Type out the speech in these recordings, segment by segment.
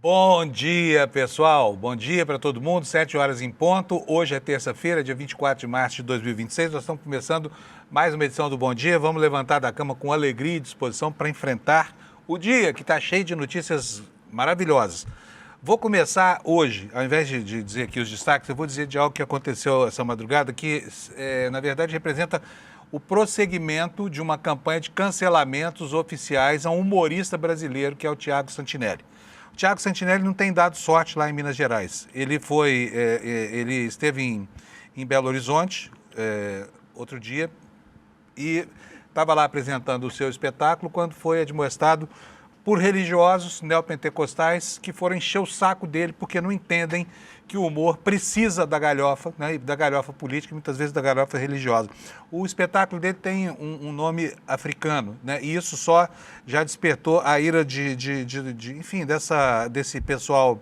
Bom dia, pessoal. Bom dia para todo mundo. 7 horas em ponto. Hoje é terça-feira, dia 24 de março de 2026. Nós estamos começando mais uma edição do Bom Dia. Vamos levantar da cama com alegria e disposição para enfrentar o dia, que está cheio de notícias maravilhosas. Vou começar hoje, ao invés de dizer aqui os destaques, eu vou dizer de algo que aconteceu essa madrugada, que, na verdade, representa o prosseguimento de uma campanha de cancelamentos oficiais a um humorista brasileiro, que é o Thiago Santinelli. O Thiago Santinelli não tem dado sorte lá em Minas Gerais. Ele esteve em Belo Horizonte outro dia e estava lá apresentando o seu espetáculo quando foi admoestado por religiosos neopentecostais que foram encher o saco dele porque não entendem que o humor precisa da galhofa, né, da galhofa política e muitas vezes da galhofa religiosa. O espetáculo dele tem um nome africano, né, e isso só já despertou a ira enfim, desse pessoal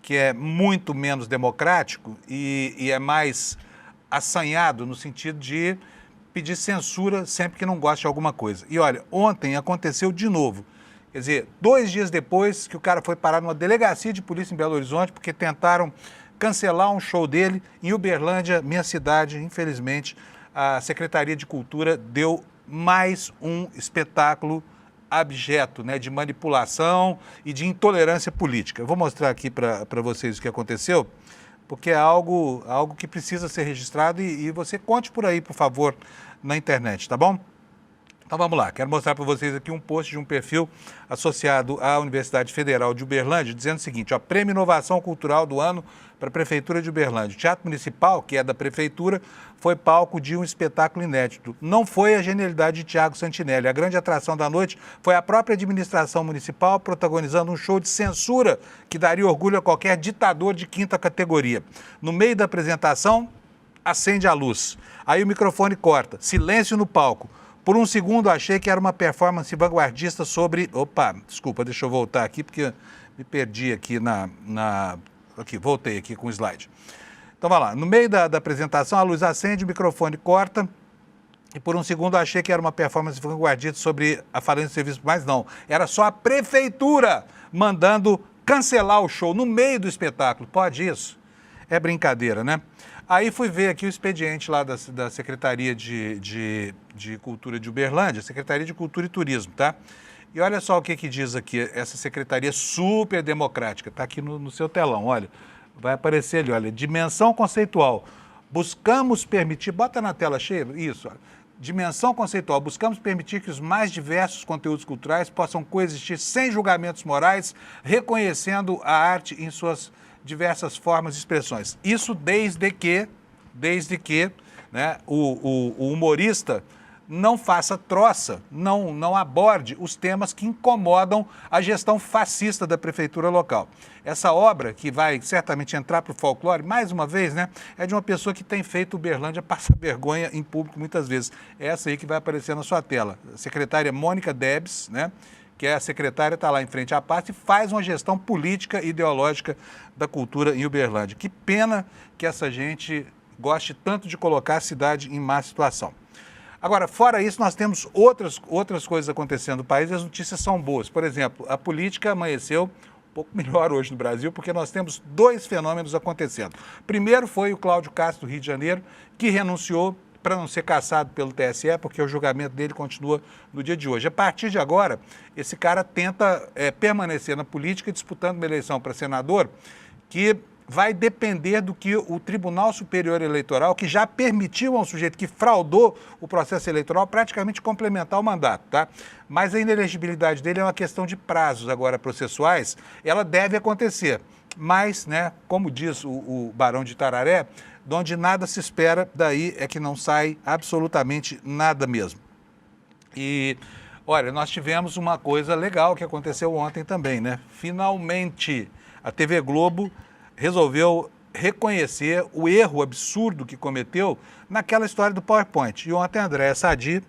que é muito menos democrático e é mais assanhado no sentido de pedir censura sempre que não gosta de alguma coisa. E olha, ontem aconteceu de novo. Quer dizer, 2 dias depois que o cara foi parar numa delegacia de polícia em Belo Horizonte porque tentaram cancelar um show dele em Uberlândia, minha cidade. Infelizmente, a Secretaria de Cultura deu mais um espetáculo abjeto, né, de manipulação e de intolerância política. Eu vou mostrar aqui para vocês o que aconteceu, porque é algo que precisa ser registrado e você conte por aí, por favor, na internet, tá bom? Então vamos lá, quero mostrar para vocês aqui um post de um perfil associado à Universidade Federal de Uberlândia, dizendo o seguinte, ó, Prêmio Inovação Cultural do Ano para a Prefeitura de Uberlândia. O Teatro Municipal, que é da Prefeitura, foi palco de um espetáculo inédito. Não foi a genialidade de Thiago Santinelli. A grande atração da noite foi a própria administração municipal protagonizando um show de censura que daria orgulho a qualquer ditador de 5ª categoria. No meio da apresentação, acende a luz. Aí o microfone corta. Silêncio no palco. Por um segundo achei que era uma performance vanguardista sobre... Opa, desculpa, deixa eu voltar aqui porque me perdi aqui Aqui, voltei aqui com o slide. Então vai lá, no meio da apresentação a luz acende, o microfone corta e por um segundo achei que era uma performance vanguardista sobre a falência do serviço, mas não, era só a prefeitura mandando cancelar o show no meio do espetáculo. Pode isso? É brincadeira, né? Aí fui ver aqui o expediente lá da Secretaria de Cultura de Uberlândia, Secretaria de Cultura e Turismo, tá? E olha só o que diz aqui, essa secretaria super democrática, tá aqui no seu telão, olha, vai aparecer ali, olha, dimensão conceitual, buscamos permitir, bota na tela cheia, isso, olha, dimensão conceitual, buscamos permitir que os mais diversos conteúdos culturais possam coexistir sem julgamentos morais, reconhecendo a arte em suas diversas formas e expressões. Isso desde que né, o humorista não faça troça, não aborde os temas que incomodam a gestão fascista da prefeitura local. Essa obra, que vai certamente entrar para o folclore, mais uma vez, né, é de uma pessoa que tem feito Uberlândia passar vergonha em público muitas vezes. É essa aí que vai aparecer na sua tela. A secretária Mônica Debs, né, que é a secretária, está lá em frente à pasta e faz uma gestão política e ideológica da cultura em Uberlândia. Que pena que essa gente goste tanto de colocar a cidade em má situação. Agora, fora isso, nós temos outras coisas acontecendo no país e as notícias são boas. Por exemplo, a política amanheceu um pouco melhor hoje no Brasil, porque nós temos 2 fenômenos acontecendo. Primeiro foi o Cláudio Castro, do Rio de Janeiro, que renunciou para não ser cassado pelo TSE, porque o julgamento dele continua no dia de hoje. A partir de agora, esse cara tenta permanecer na política, disputando uma eleição para senador, que vai depender do que o Tribunal Superior Eleitoral, que já permitiu a um sujeito que fraudou o processo eleitoral, praticamente complementar o mandato, tá? Mas a inelegibilidade dele é uma questão de prazos agora processuais, ela deve acontecer. Mas, né, como diz o Barão de Tararé, de onde nada se espera, daí é que não sai absolutamente nada mesmo. E, olha, nós tivemos uma coisa legal que aconteceu ontem também, né? Finalmente, a TV Globo resolveu reconhecer o erro absurdo que cometeu naquela história do PowerPoint. E ontem a Andréa Sadi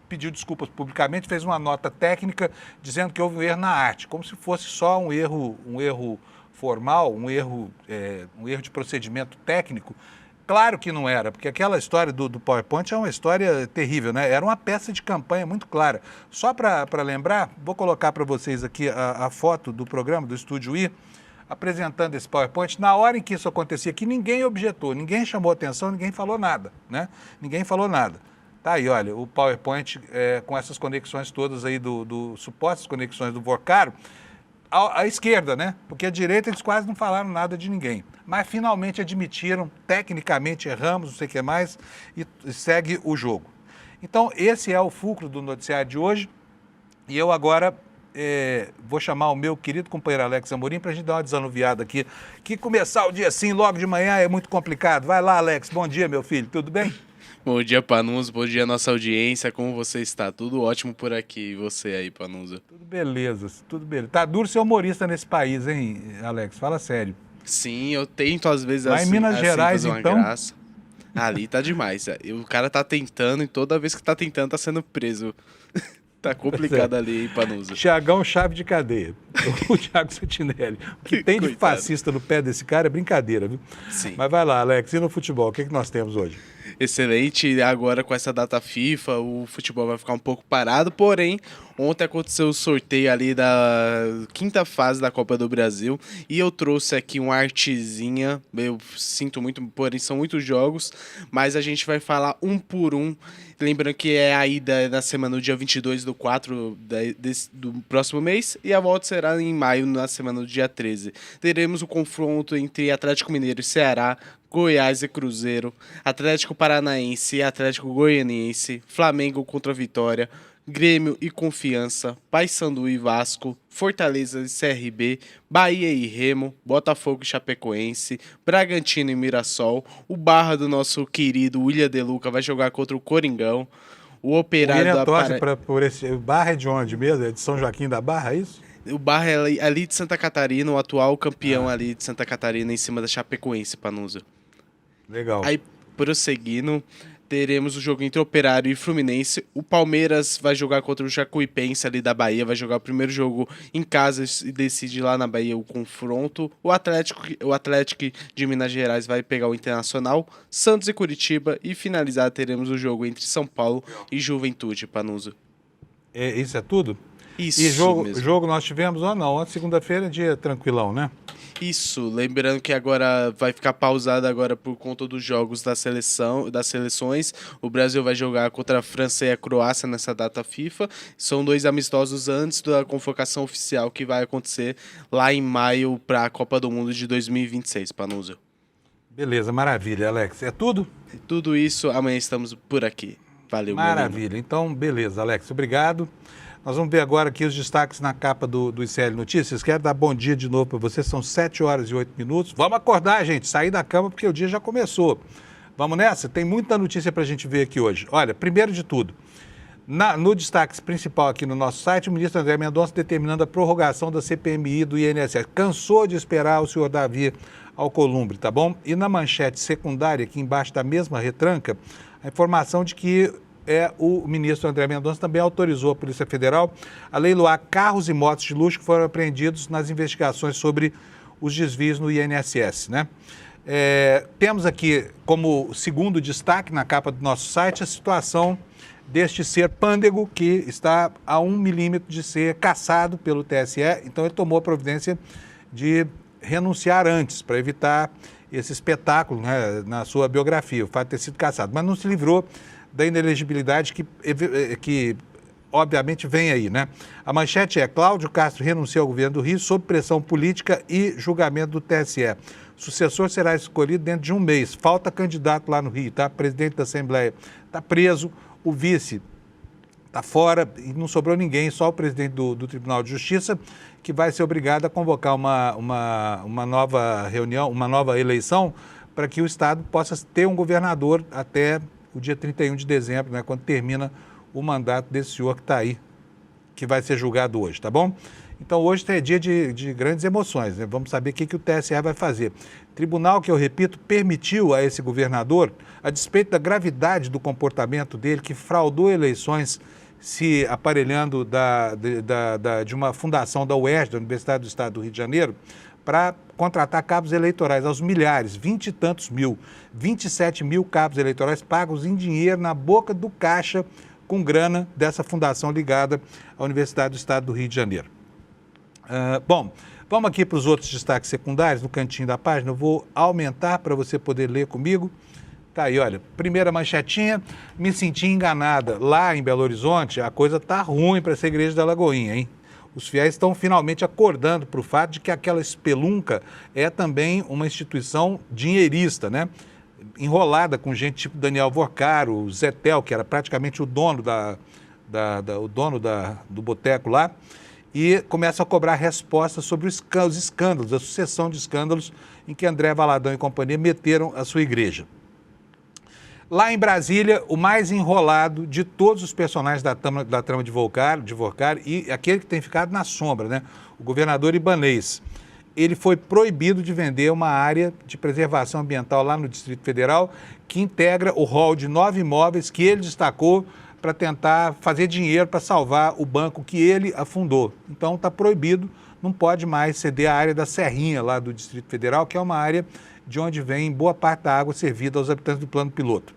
pediu desculpas publicamente, fez uma nota técnica dizendo que houve um erro na arte, como se fosse só um erro formal, um erro de procedimento técnico, Claro que não era, porque aquela história do PowerPoint é uma história terrível, né? Era uma peça de campanha muito clara. Só para lembrar, vou colocar para vocês aqui a foto do programa, do Estúdio I, apresentando esse PowerPoint. Na hora em que isso acontecia, que ninguém objetou, ninguém chamou atenção, ninguém falou nada, né? Ninguém falou nada. Tá aí, olha, o PowerPoint com essas conexões todas aí supostas conexões do Vocaro, à esquerda, né? Porque à direita eles quase não falaram nada de ninguém. Mas finalmente admitiram, tecnicamente erramos, não sei o que mais, e segue o jogo. Então, esse é o fulcro do noticiário de hoje. E eu agora vou chamar o meu querido companheiro Alex Amorim para a gente dar uma desanuviada aqui. Que começar o dia assim, logo de manhã, é muito complicado. Vai lá, Alex. Bom dia, meu filho. Tudo bem? Bom dia, Panuso. Bom dia, nossa audiência. Como você está? Tudo ótimo por aqui. E você aí, Panuso? Tudo beleza, tudo beleza. Tá duro ser humorista nesse país, hein, Alex? Fala sério. Sim, eu tento às vezes lá em Minas Gerais, fazer uma então... graça. Ali tá demais. O cara tá tentando e toda vez que tá tentando tá sendo preso. Tá complicado ali, hein, Panuso? Thiagão chave de cadeia. O Thiago Santinelli. O que tem de fascista no pé desse cara é brincadeira, viu? Sim. Mas vai lá, Alex. E no futebol, o que nós temos hoje? Excelente. Agora com essa data FIFA, o futebol vai ficar um pouco parado, porém, ontem aconteceu o sorteio ali da quinta fase da Copa do Brasil e eu trouxe aqui uma artezinha, eu sinto muito, porém são muitos jogos, mas a gente vai falar um por um, lembrando que é a ida na semana do dia 22/4 do próximo mês e a volta será em maio, na semana do dia 13. Teremos o confronto entre Atlético Mineiro e Ceará, Goiás e Cruzeiro, Atlético Paranaense e Atlético Goianiense, Flamengo contra Vitória, Grêmio e Confiança, Paysandu e Vasco, Fortaleza e CRB, Bahia e Remo, Botafogo e Chapecoense, Bragantino e Mirassol, o Barra do nosso querido William De Luca vai jogar contra o Coringão, o Operário da Paraíba... por esse Barra é de onde mesmo? É de São Joaquim da Barra, é isso? O Barra é ali de Santa Catarina, o atual campeão ali de Santa Catarina em cima da Chapecoense, Panuso. Legal. Aí, prosseguindo, teremos o jogo entre Operário e Fluminense. O Palmeiras vai jogar contra o Jacuipense ali da Bahia, vai jogar o primeiro jogo em casa e decide lá na Bahia o confronto. O Atlético de Minas Gerais vai pegar o Internacional, Santos e Curitiba, e finalizar teremos o jogo entre São Paulo e Juventude, Panuso. Isso é tudo? Isso e mesmo. jogo nós tivemos ou não? Ontem, segunda-feira, dia tranquilão, né? Isso, lembrando que agora vai ficar pausado agora por conta dos jogos das seleções. O Brasil vai jogar contra a França e a Croácia nessa data FIFA. São 2 amistosos antes da convocação oficial que vai acontecer lá em maio para a Copa do Mundo de 2026, Panuso. Beleza, maravilha, Alex. É tudo? Tudo isso, amanhã estamos por aqui. Valeu, maravilha. Então, beleza, Alex, obrigado. Nós vamos ver agora aqui os destaques na capa do ICL Notícias. Quero dar bom dia de novo para vocês. São 7h08. Vamos acordar, gente. Sair da cama porque o dia já começou. Vamos nessa? Tem muita notícia para a gente ver aqui hoje. Olha, primeiro de tudo, no destaque principal aqui no nosso site, o ministro André Mendonça determinando a prorrogação da CPMI do INSS. Cansou de esperar o senhor Davi Alcolumbre, tá bom? E na manchete secundária, aqui embaixo da mesma retranca, a informação de que o ministro André Mendonça também autorizou a Polícia Federal a leiloar carros e motos de luxo que foram apreendidos nas investigações sobre os desvios no INSS, né? Temos aqui como segundo destaque na capa do nosso site a situação deste ser pândego que está a 1 milímetro de ser cassado pelo TSE, então ele tomou a providência de renunciar antes para evitar esse espetáculo, né, na sua biografia, o fato de ter sido cassado, mas não se livrou da inelegibilidade que obviamente vem aí, né? A manchete é: Cláudio Castro renuncia ao governo do Rio sob pressão política e julgamento do TSE. Sucessor será escolhido dentro de um mês. Falta candidato lá no Rio, tá? Presidente da Assembleia está preso, o vice está fora e não sobrou ninguém, só o presidente do Tribunal de Justiça, que vai ser obrigado a convocar uma nova reunião, uma nova eleição, para que o Estado possa ter um governador até o dia 31 de dezembro, né, quando termina o mandato desse senhor que está aí, que vai ser julgado hoje, tá bom? Então hoje é dia de grandes emoções, né? Vamos saber o que o TSE vai fazer. Tribunal, que eu repito, permitiu a esse governador, a despeito da gravidade do comportamento dele, que fraudou eleições se aparelhando de uma fundação da UERJ, da Universidade do Estado do Rio de Janeiro, para contratar cabos eleitorais aos milhares, 20 e tantos mil, 27 mil cabos eleitorais pagos em dinheiro na boca do caixa com grana dessa fundação ligada à Universidade do Estado do Rio de Janeiro. Bom, vamos aqui para os outros destaques secundários, no cantinho da página. Eu vou aumentar para você poder ler comigo. Tá aí, olha, primeira manchetinha, me senti enganada. Lá em Belo Horizonte, a coisa tá ruim para essa igreja da Lagoinha, hein? Os fiéis estão finalmente acordando para o fato de que aquela espelunca é também uma instituição dinheirista, né? Enrolada com gente tipo Daniel Vorcaro, o Zetel, que era praticamente o dono do boteco lá, e começa a cobrar respostas sobre os escândalos, a sucessão de escândalos em que André Valadão e companhia meteram a sua igreja. Lá em Brasília, o mais enrolado de todos os personagens da trama de Vorcaro e aquele que tem ficado na sombra, né? O governador Ibanez. Ele foi proibido de vender uma área de preservação ambiental lá no Distrito Federal que integra o rol de 9 imóveis que ele destacou para tentar fazer dinheiro para salvar o banco que ele afundou. Então está proibido, não pode mais ceder a área da Serrinha lá do Distrito Federal, que é uma área de onde vem boa parte da água servida aos habitantes do Plano Piloto.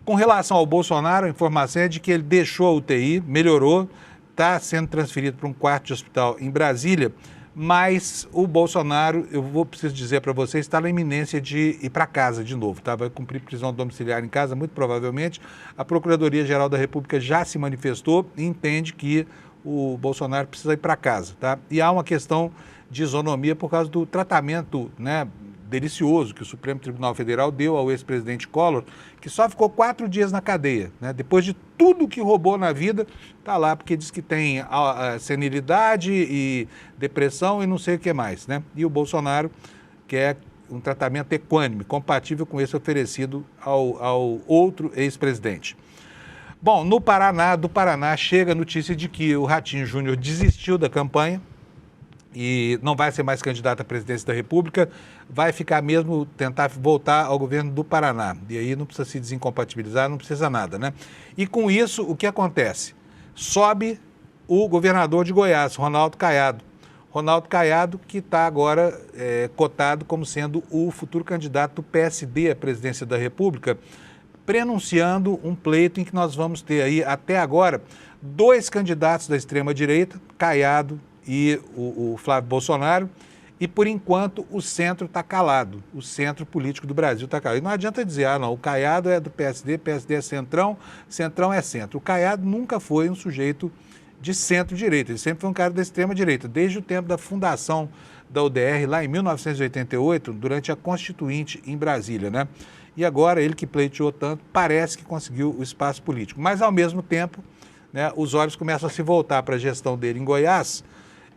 Com relação ao Bolsonaro, a informação é de que ele deixou a UTI, melhorou, está sendo transferido para um quarto de hospital em Brasília, mas o Bolsonaro, preciso dizer para vocês, está na iminência de ir para casa de novo, tá? Vai cumprir prisão domiciliar em casa, muito provavelmente. A Procuradoria-Geral da República já se manifestou e entende que o Bolsonaro precisa ir para casa, tá? E há uma questão de isonomia por causa do tratamento, né, delicioso que o Supremo Tribunal Federal deu ao ex-presidente Collor, que só ficou 4 dias na cadeia, né? Depois de tudo que roubou na vida, está lá porque diz que tem senilidade e depressão e não sei o que mais, né? E o Bolsonaro quer um tratamento equânime, compatível com esse oferecido ao outro ex-presidente. Bom, do Paraná chega a notícia de que o Ratinho Júnior desistiu da campanha e não vai ser mais candidato à presidência da República, vai ficar mesmo, tentar voltar ao governo do Paraná. E aí não precisa se desincompatibilizar, não precisa nada, né? E com isso, o que acontece? Sobe o governador de Goiás, Ronaldo Caiado. Ronaldo Caiado, que está agora cotado como sendo o futuro candidato do PSD à presidência da República, prenunciando um pleito em que nós vamos ter aí, até agora, 2 candidatos da extrema-direita, Caiado e o Flávio Bolsonaro, e por enquanto o centro está calado, o centro político do Brasil está calado. E não adianta dizer, não, o Caiado é do PSD, PSD é centrão, centrão é centro. O Caiado nunca foi um sujeito de centro-direita, ele sempre foi um cara da extrema-direita, desde o tempo da fundação da UDR, lá em 1988, durante a Constituinte em Brasília, né? E agora ele que pleiteou tanto, parece que conseguiu o espaço político. Mas ao mesmo tempo, né, os olhos começam a se voltar para a gestão dele em Goiás.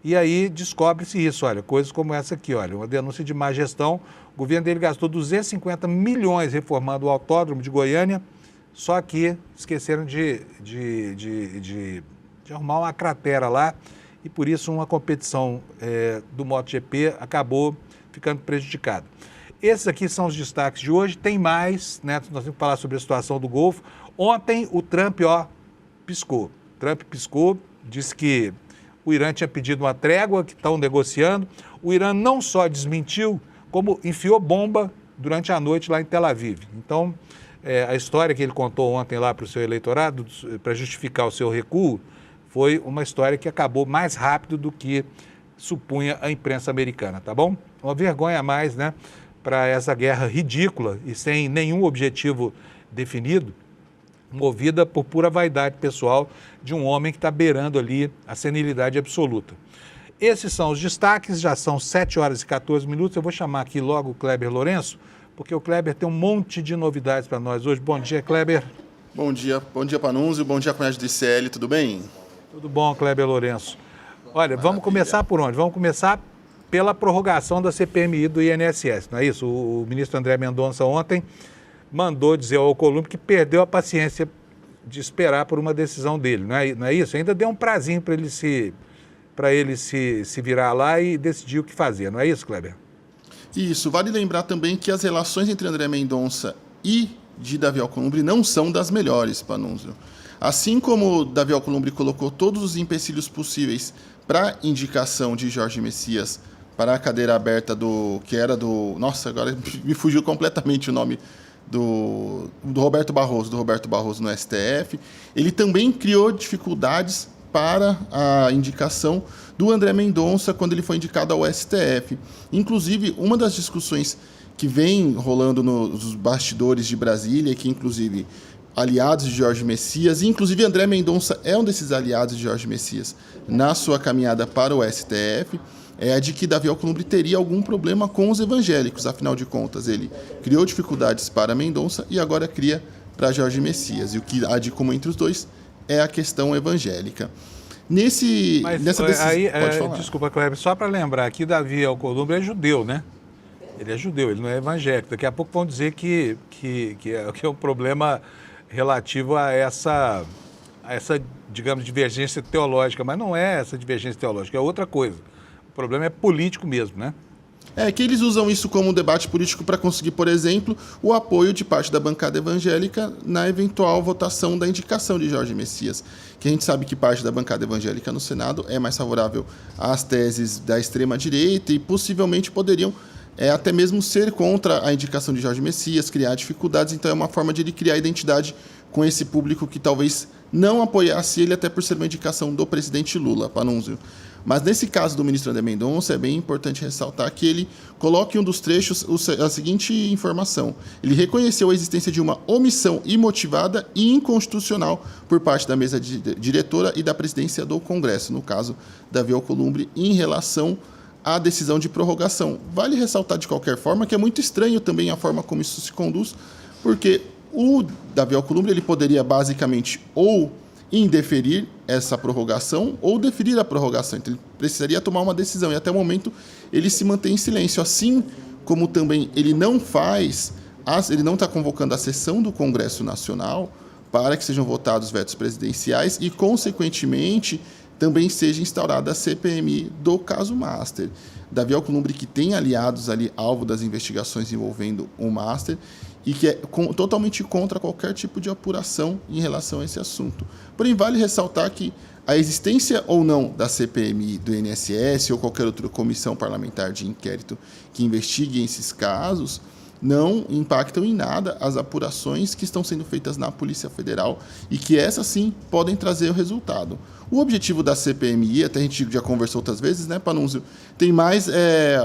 E aí descobre-se isso, olha, coisas como essa aqui, olha, uma denúncia de má gestão. O governo dele gastou 250 milhões reformando o autódromo de Goiânia, só que esqueceram de arrumar uma cratera lá e por isso uma competição do MotoGP acabou ficando prejudicada. Esses aqui são os destaques de hoje, tem mais, né? Nós temos que falar sobre a situação do Golfo. Ontem o Trump, piscou. Trump piscou, disse que o Irã tinha pedido uma trégua, que estão negociando. O Irã não só desmentiu, como enfiou bomba durante a noite lá em Tel Aviv. Então, a história que ele contou ontem lá para o seu eleitorado, para justificar o seu recuo, foi uma história que acabou mais rápido do que supunha a imprensa americana, tá bom? Uma vergonha a mais, né, para essa guerra ridícula e sem nenhum objetivo definido, movida por pura vaidade pessoal de um homem que está beirando ali a senilidade absoluta. Esses são os destaques, já são 7 horas e 14 minutos. Eu vou chamar aqui logo o Kleber Lourenço, porque o Kleber tem um monte de novidades para nós hoje. Bom dia, Kleber. Bom dia Panunzio, bom dia, comunidade do ICL, tudo bem? Tudo bom, Kleber Lourenço. Olha, vamos começar por onde? Vamos começar pela prorrogação da CPMI do INSS, não é isso? O ministro André Mendonça ontem mandou dizer ao Alcolumbre que perdeu a paciência de esperar por uma decisão dele, não é isso? Ainda deu um prazinho para ele se virar lá e decidir o que fazer, não é isso, Kleber? Isso, vale lembrar também que as relações entre André Mendonça e de Davi Alcolumbre não são das melhores, Panunzio. Assim como Davi Alcolumbre colocou todos os empecilhos possíveis para indicação de Jorge Messias para a cadeira aberta que era do... Nossa, agora me fugiu completamente o nome do Roberto Barroso no STF. Ele também criou dificuldades para a indicação do André Mendonça quando ele foi indicado ao STF. Inclusive, uma das discussões que vem rolando nos bastidores de Brasília, que inclusive aliados de Jorge Messias, e inclusive André Mendonça é um desses aliados de Jorge Messias na sua caminhada para o STF, é a de que Davi Alcolumbre teria algum problema com os evangélicos. Afinal de contas, ele criou dificuldades para Mendonça e agora cria para Jorge Messias. E o que há de comum entre os dois é a questão evangélica. Nessa decisão... Pode falar. Desculpa, Kleber, só para lembrar que Davi Alcolumbre é judeu, né? Ele é judeu, ele não é evangélico. Daqui a pouco vão dizer que é um problema relativo a essa, digamos, divergência teológica. Mas não é essa divergência teológica, é outra coisa. O problema é político mesmo, né? É que eles usam isso como um debate político para conseguir, por exemplo, o apoio de parte da bancada evangélica na eventual votação da indicação de Jorge Messias, que a gente sabe que parte da bancada evangélica no Senado é mais favorável às teses da extrema-direita e possivelmente poderiam até mesmo ser contra a indicação de Jorge Messias, criar dificuldades. Então é uma forma de ele criar identidade com esse público que talvez não apoiasse ele, até por ser uma indicação do presidente Lula, Panunzio. Mas nesse caso do ministro André Mendonça, é bem importante ressaltar que ele coloca em um dos trechos a seguinte informação. Ele reconheceu a existência de uma omissão imotivada e inconstitucional por parte da mesa diretora e da presidência do Congresso, no caso, Davi Alcolumbre, em relação à decisão de prorrogação. Vale ressaltar de qualquer forma que é muito estranho também a forma como isso se conduz, porque o Davi Alcolumbre ele poderia basicamente ou indeferir essa prorrogação ou deferir a prorrogação. Então, ele precisaria tomar uma decisão e até o momento ele se mantém em silêncio. Assim como também ele não está convocando a sessão do Congresso Nacional para que sejam votados vetos presidenciais e, consequentemente, também seja instaurada a CPMI do caso Master. Davi Alcolumbre, que tem aliados ali, alvo das investigações envolvendo o Master, e que é totalmente contra qualquer tipo de apuração em relação a esse assunto. Porém, vale ressaltar que a existência ou não da CPMI, do INSS ou qualquer outra comissão parlamentar de inquérito que investigue esses casos não impactam em nada as apurações que estão sendo feitas na Polícia Federal e que essas sim podem trazer o resultado. O objetivo da CPMI, até a gente já conversou outras vezes, né, Panunzio, tem mais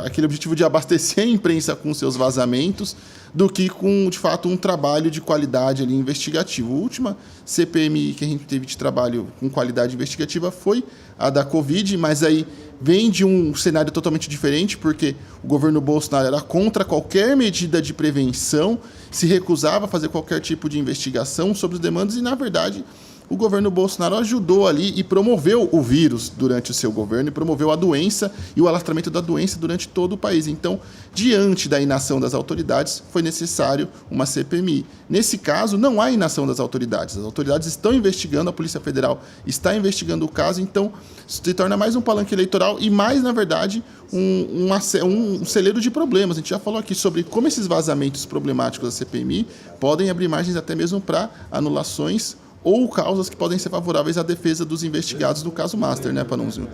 aquele objetivo de abastecer a imprensa com seus vazamentos do que com, de fato, um trabalho de qualidade ali investigativo. A última CPMI que a gente teve de trabalho com qualidade investigativa foi a da Covid, mas aí vem de um cenário totalmente diferente, porque o governo Bolsonaro era contra qualquer medida de prevenção, se recusava a fazer qualquer tipo de investigação sobre os demandas e, na verdade, o governo Bolsonaro ajudou ali e promoveu o vírus durante o seu governo e promoveu a doença e o alastramento da doença durante todo o país. Então, diante da inação das autoridades, foi necessário uma CPMI. Nesse caso, não há inação das autoridades. As autoridades estão investigando, a Polícia Federal está investigando o caso, então se torna mais um palanque eleitoral e mais, na verdade, um celeiro de problemas. A gente já falou aqui sobre como esses vazamentos problemáticos da CPMI podem abrir margens até mesmo para anulações ou causas que podem ser favoráveis à defesa dos investigados do caso Master, né, Panunzio?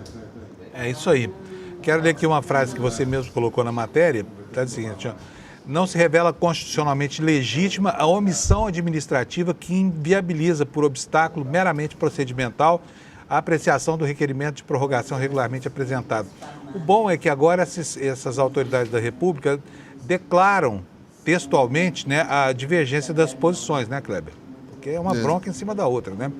É isso aí. Quero ler aqui uma frase que você mesmo colocou na matéria. Está dizendo o seguinte, ó, não se revela constitucionalmente legítima a omissão administrativa que inviabiliza por obstáculo meramente procedimental a apreciação do requerimento de prorrogação regularmente apresentado. O bom é que agora essas autoridades da República declaram textualmente, né, a divergência das posições, né, Kleber? Porque é uma bronca em cima da outra, né?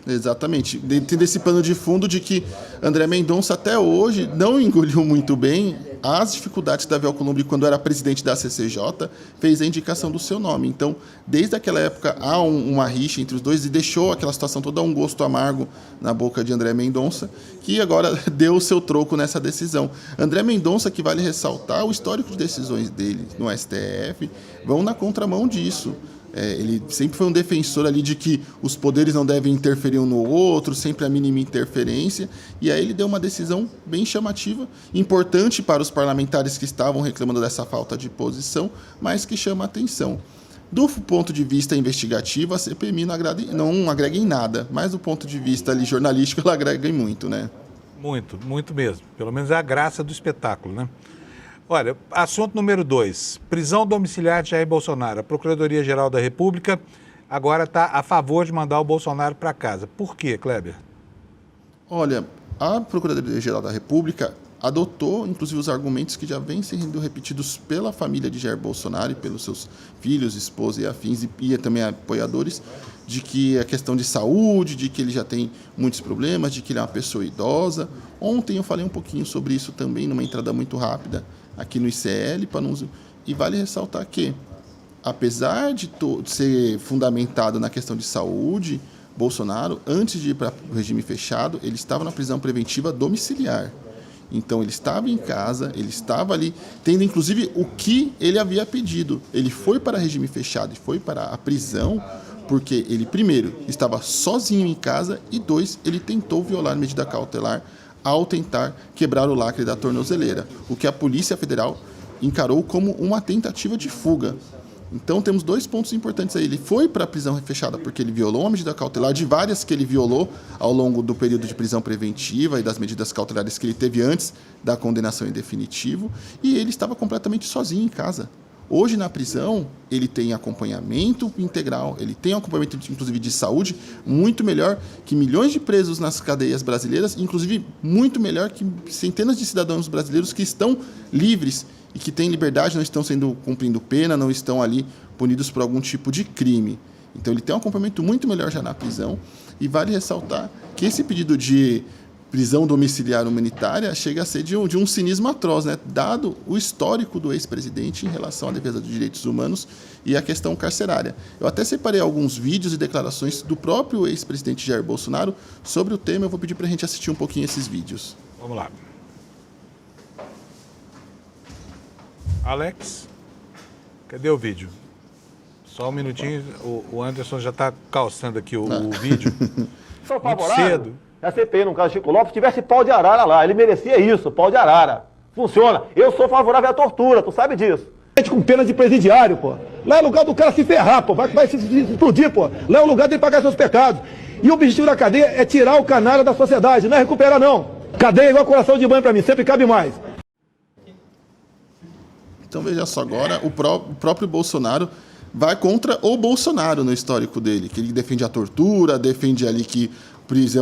Exatamente. Tendo esse pano de fundo de que André Mendonça até hoje não engoliu muito bem as dificuldades que Davi Alcolumbre, quando era presidente da CCJ, fez a indicação do seu nome. Então, desde aquela época, há uma rixa entre os dois e deixou aquela situação toda um gosto amargo na boca de André Mendonça, que agora deu o seu troco nessa decisão. André Mendonça, que vale ressaltar, o histórico de decisões dele no STF vão na contramão disso. Ele sempre foi um defensor ali de que os poderes não devem interferir um no outro, sempre a mínima interferência, e aí ele deu uma decisão bem chamativa, importante para os parlamentares que estavam reclamando dessa falta de posição, mas que chama a atenção. Do ponto de vista investigativo, a CPMI não agrega em nada, mas do ponto de vista ali, jornalístico, ela agrega em muito, né? Muito, muito mesmo. Pelo menos é a graça do espetáculo, né? Olha, assunto número 2, prisão domiciliar de Jair Bolsonaro. A Procuradoria-Geral da República agora está a favor de mandar o Bolsonaro para casa. Por quê, Kleber? Olha, a Procuradoria-Geral da República adotou, inclusive, os argumentos que já vêm sendo repetidos pela família de Jair Bolsonaro e pelos seus filhos, esposa e afins, e também apoiadores, de que a questão de saúde, de que ele já tem muitos problemas, de que ele é uma pessoa idosa. Ontem eu falei um pouquinho sobre isso também, numa entrada muito rápida aqui no ICL, e vale ressaltar que, apesar de ser fundamentado na questão de saúde, Bolsonaro, antes de ir para o regime fechado, ele estava na prisão preventiva domiciliar. Então, ele estava em casa, ele estava ali, tendo inclusive o que ele havia pedido. Ele foi para regime fechado e foi para a prisão porque ele, primeiro, estava sozinho em casa e, 2, ele tentou violar a medida cautelar ao tentar quebrar o lacre da tornozeleira, o que a Polícia Federal encarou como uma tentativa de fuga. Então, temos 2 pontos importantes aí. Ele foi para a prisão fechada porque ele violou uma medida cautelar, de várias que ele violou ao longo do período de prisão preventiva e das medidas cautelares que ele teve antes da condenação em definitivo, e ele estava completamente sozinho em casa. Hoje, na prisão, ele tem acompanhamento integral, ele tem acompanhamento, inclusive, de saúde, muito melhor que milhões de presos nas cadeias brasileiras, inclusive muito melhor que centenas de cidadãos brasileiros que estão livres e que têm liberdade, não estão cumprindo pena, não estão ali punidos por algum tipo de crime. Então, ele tem um acompanhamento muito melhor já na prisão, e vale ressaltar que esse pedido de prisão domiciliar humanitária chega a ser de um cinismo atroz, né? Dado o histórico do ex-presidente em relação à defesa dos direitos humanos e à questão carcerária. Eu até separei alguns vídeos e declarações do próprio ex-presidente Jair Bolsonaro sobre o tema. Eu vou pedir para a gente assistir um pouquinho esses vídeos. Vamos lá. Alex, cadê o vídeo? Só um minutinho, o Anderson já está calçando aqui o vídeo. Sou Muito favorável. cedo. A CPI, no caso Chico Lopes, tivesse pau de arara lá. Ele merecia isso, pau de arara. Funciona. Eu sou favorável à tortura, tu sabe disso. Gente com pena de presidiário, pô. Lá é lugar do cara se ferrar, pô. Vai se explodir, pô. Lá é o lugar dele pagar seus pecados. E o objetivo da cadeia é tirar o canalha da sociedade, não é recuperar, não. Cadeia é igual coração de banho pra mim, sempre cabe mais. Então, veja só, agora o próprio Bolsonaro vai contra o Bolsonaro no histórico dele, que ele defende a tortura, defende ali que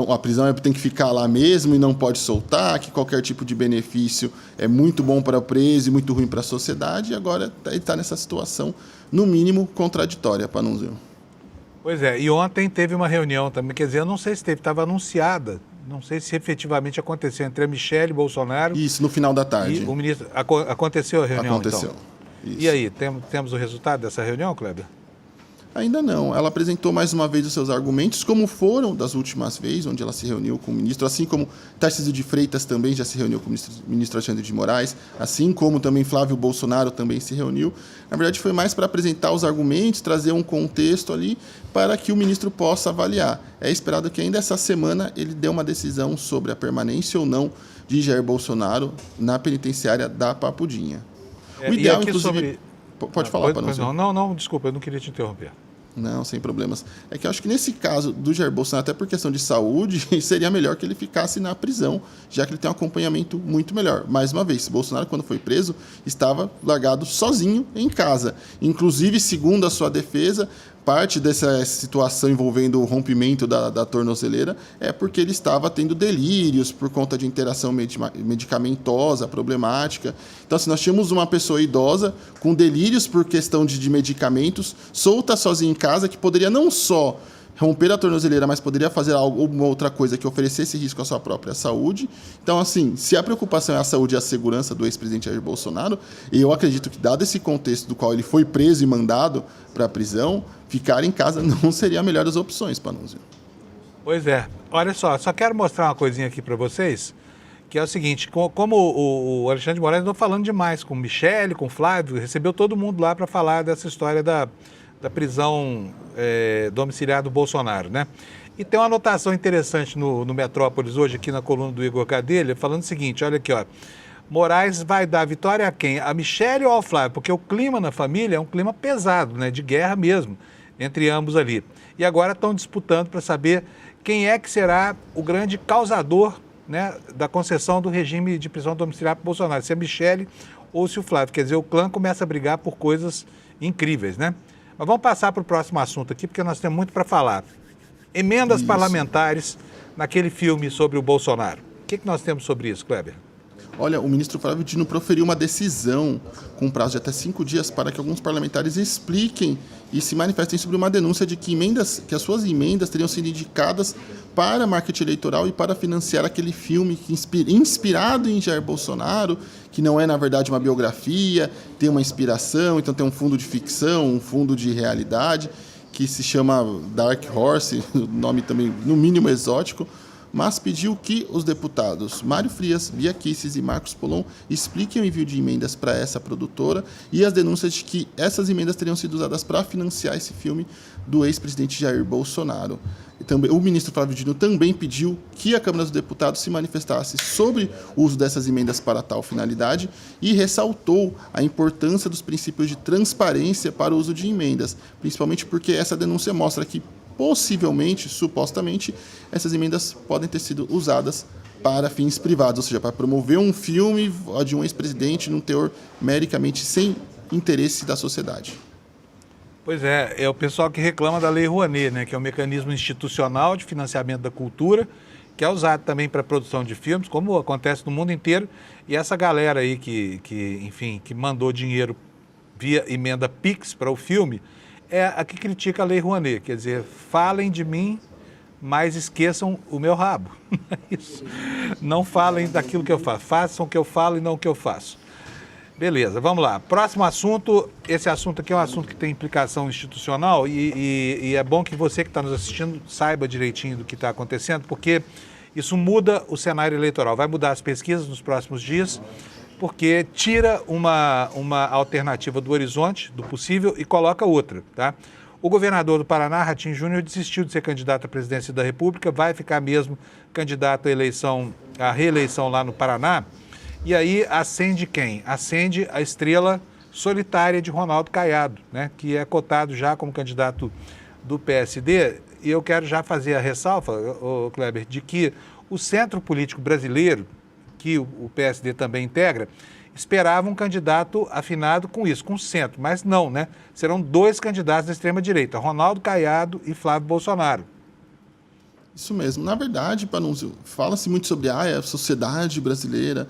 a prisão tem que ficar lá mesmo e não pode soltar, que qualquer tipo de benefício é muito bom para o preso e muito ruim para a sociedade, e agora ele está nessa situação, no mínimo, contraditória, Panunzio. Pois é, e ontem teve uma reunião também, quer dizer, eu não sei se teve, estava anunciada, não sei se efetivamente aconteceu entre a Michelle Bolsonaro... Isso, no final da tarde. E o ministro... Aconteceu a reunião, Aconteceu. Então? Isso. E aí, temos o resultado dessa reunião, Kleber? Ainda não. Ela apresentou mais uma vez os seus argumentos, como foram das últimas vezes, onde ela se reuniu com o ministro, assim como Tarcísio de Freitas também já se reuniu com o ministro Alexandre de Moraes, assim como também Flávio Bolsonaro também se reuniu. Na verdade, foi mais para apresentar os argumentos, trazer um contexto ali para que o ministro possa avaliar. É esperado que ainda essa semana ele dê uma decisão sobre a permanência ou não de Jair Bolsonaro na penitenciária da Papudinha. O ideal, inclusive... Sobre... Pode falar, Panunzio. Não, desculpa, eu não queria te interromper. Não, sem problemas. É que eu acho que nesse caso do Jair Bolsonaro, até por questão de saúde, seria melhor que ele ficasse na prisão, já que ele tem um acompanhamento muito melhor. Mais uma vez, Bolsonaro, quando foi preso, estava largado sozinho em casa. Inclusive, segundo a sua defesa, parte dessa situação envolvendo o rompimento da tornozeleira é porque ele estava tendo delírios por conta de interação medicamentosa, problemática. Então, assim, nós tínhamos uma pessoa idosa com delírios por questão de medicamentos, solta sozinha em casa, que poderia não só romper a tornozeleira, mas poderia fazer alguma outra coisa que oferecesse risco à sua própria saúde. Então, assim, se a preocupação é a saúde e a segurança do ex-presidente Jair Bolsonaro, eu acredito que, dado esse contexto do qual ele foi preso e mandado para a prisão, ficar em casa não seria a melhor das opções, Panunzio. Pois é. Olha só quero mostrar uma coisinha aqui para vocês, que é o seguinte, como o Alexandre de Moraes andou falando demais com o Michele, com o Flávio, recebeu todo mundo lá para falar dessa história da prisão domiciliar do Bolsonaro, né? E tem uma anotação interessante no Metrópolis hoje, aqui na coluna do Igor Gadelha, falando o seguinte, olha aqui, ó. Moraes vai dar vitória a quem? A Michele ou ao Flávio? Porque o clima na família é um clima pesado, né? De guerra mesmo, entre ambos ali. E agora estão disputando para saber quem é que será o grande causador, né, da concessão do regime de prisão domiciliar para o Bolsonaro. Se é a Michele ou se o Flávio. Quer dizer, o clã começa a brigar por coisas incríveis, né? Mas vamos passar para o próximo assunto aqui, porque nós temos muito para falar. Emendas parlamentares naquele filme sobre o Bolsonaro. O que nós temos sobre isso, Kleber? Olha, o ministro Flávio Dino proferiu uma decisão com prazo de até 5 dias para que alguns parlamentares expliquem e se manifestem sobre uma denúncia de que as suas emendas teriam sido indicadas para marketing eleitoral e para financiar aquele filme inspirado em Jair Bolsonaro, que não é, na verdade, uma biografia, tem uma inspiração, então tem um fundo de ficção, um fundo de realidade, que se chama Dark Horse, nome também, no mínimo, exótico, mas pediu que os deputados Mário Frias, Bia Kicis e Marcos Polon expliquem o envio de emendas para essa produtora e as denúncias de que essas emendas teriam sido usadas para financiar esse filme do ex-presidente Jair Bolsonaro. E também, o ministro Flávio Dino também pediu que a Câmara dos Deputados se manifestasse sobre o uso dessas emendas para tal finalidade e ressaltou a importância dos princípios de transparência para o uso de emendas, principalmente porque essa denúncia mostra que possivelmente, supostamente, essas emendas podem ter sido usadas para fins privados, ou seja, para promover um filme de um ex-presidente num teor meramente sem interesse da sociedade. Pois é o pessoal que reclama da Lei Rouanet, né, que é um mecanismo institucional de financiamento da cultura, que é usado também para a produção de filmes, como acontece no mundo inteiro, e essa galera aí que mandou dinheiro via emenda Pix para o filme, é a que critica a Lei Rouanet, quer dizer, falem de mim, mas esqueçam o meu rabo. Isso. Não falem daquilo que eu faço, façam o que eu falo e não o que eu faço. Beleza, vamos lá. Próximo assunto, esse assunto aqui é um assunto que tem implicação institucional e é bom que você que está nos assistindo saiba direitinho do que está acontecendo, porque isso muda o cenário eleitoral, vai mudar as pesquisas nos próximos dias, porque tira uma alternativa do horizonte, do possível, e coloca outra, tá? O governador do Paraná, Ratinho Júnior, desistiu de ser candidato à presidência da República, vai ficar mesmo candidato à reeleição lá no Paraná, e aí acende quem? Acende a estrela solitária de Ronaldo Caiado, né? Que é cotado já como candidato do PSD, e eu quero já fazer a ressalva, Kleber, de que o centro político brasileiro, que o PSD também integra, esperava um candidato afinado com isso, com o centro, mas não, né? Serão 2 candidatos da extrema-direita, Ronaldo Caiado e Flávio Bolsonaro. Isso mesmo. Na verdade, Panunzio, fala-se muito sobre a sociedade brasileira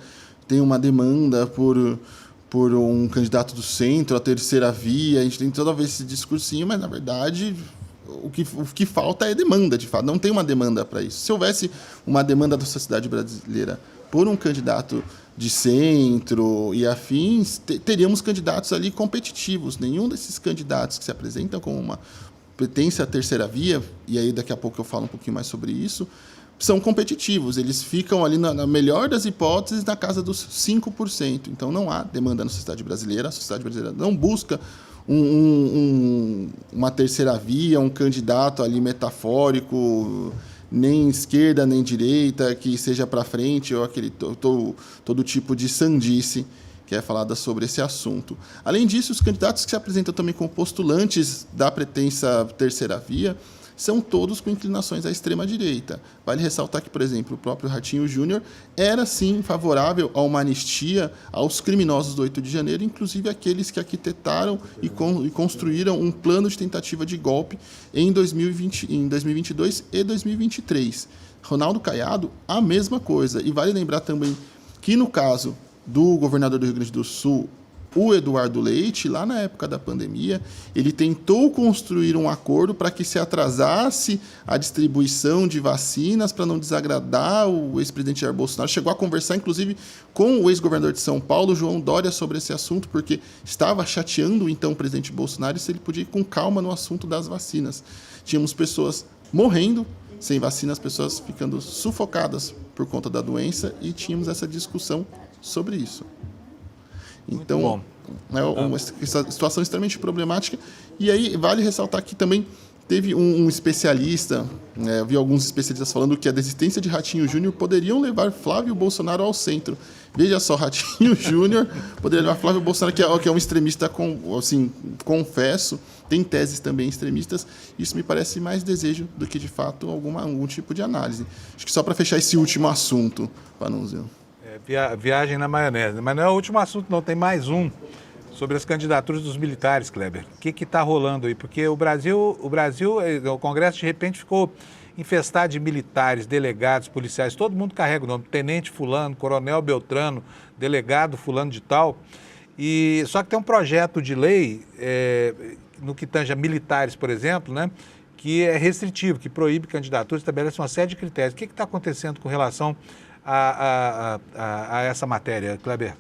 tem uma demanda por um candidato do centro, a terceira via, a gente tem toda vez esse discursinho, mas, na verdade, o que falta é demanda, de fato. Não tem uma demanda para isso. Se houvesse uma demanda da sociedade brasileira por um candidato de centro e afins, teríamos candidatos ali competitivos. Nenhum desses candidatos que se apresentam como uma pertence à terceira via, e aí daqui a pouco eu falo um pouquinho mais sobre isso, são competitivos. Eles ficam ali, na melhor das hipóteses, na casa dos 5%. Então não há demanda na sociedade brasileira. A sociedade brasileira não busca uma terceira via, um candidato ali metafórico, nem esquerda nem direita, que seja para frente, ou aquele todo tipo de sandice que é falada sobre esse assunto. Além disso, os candidatos que se apresentam também como postulantes da pretensa terceira via são todos com inclinações à extrema-direita. Vale ressaltar que, por exemplo, o próprio Ratinho Júnior era, sim, favorável a uma anistia aos criminosos do 8 de janeiro, inclusive aqueles que arquitetaram e construíram um plano de tentativa de golpe em 2022 e 2023. Ronaldo Caiado, a mesma coisa. E vale lembrar também que, no caso do governador do Rio Grande do Sul, o Eduardo Leite, lá na época da pandemia, ele tentou construir um acordo para que se atrasasse a distribuição de vacinas para não desagradar o ex-presidente Jair Bolsonaro. Chegou a conversar, inclusive, com o ex-governador de São Paulo, João Dória, sobre esse assunto, porque estava chateando então o presidente Bolsonaro se ele podia ir com calma no assunto das vacinas. Tínhamos pessoas morrendo sem vacinas, pessoas ficando sufocadas por conta da doença, e tínhamos essa discussão sobre isso. Então, é uma situação extremamente problemática. E aí vale ressaltar aqui também Teve um especialista, eu vi alguns especialistas falando que a desistência de Ratinho Júnior poderiam levar Flávio Bolsonaro ao centro. Veja só, Ratinho Júnior poderia levar Flávio Bolsonaro, que é um extremista, assim, confesso, tem teses também extremistas. Isso me parece mais desejo do que, de fato, algum tipo de análise. Acho que só para fechar esse último assunto, Panunzio. Viagem na maionese. Mas não é o último assunto, não. Tem mais um sobre as candidaturas dos militares, Kleber. O que está rolando aí? Porque o Congresso, de repente, ficou infestado de militares, delegados, policiais. Todo mundo carrega o nome. Tenente fulano, coronel Beltrano, delegado fulano de tal. Só que tem um projeto de lei, no que tange a militares, por exemplo, né, que é restritivo, que proíbe candidaturas, estabelece uma série de critérios. O que está acontecendo com relação a essa matéria, Kleber?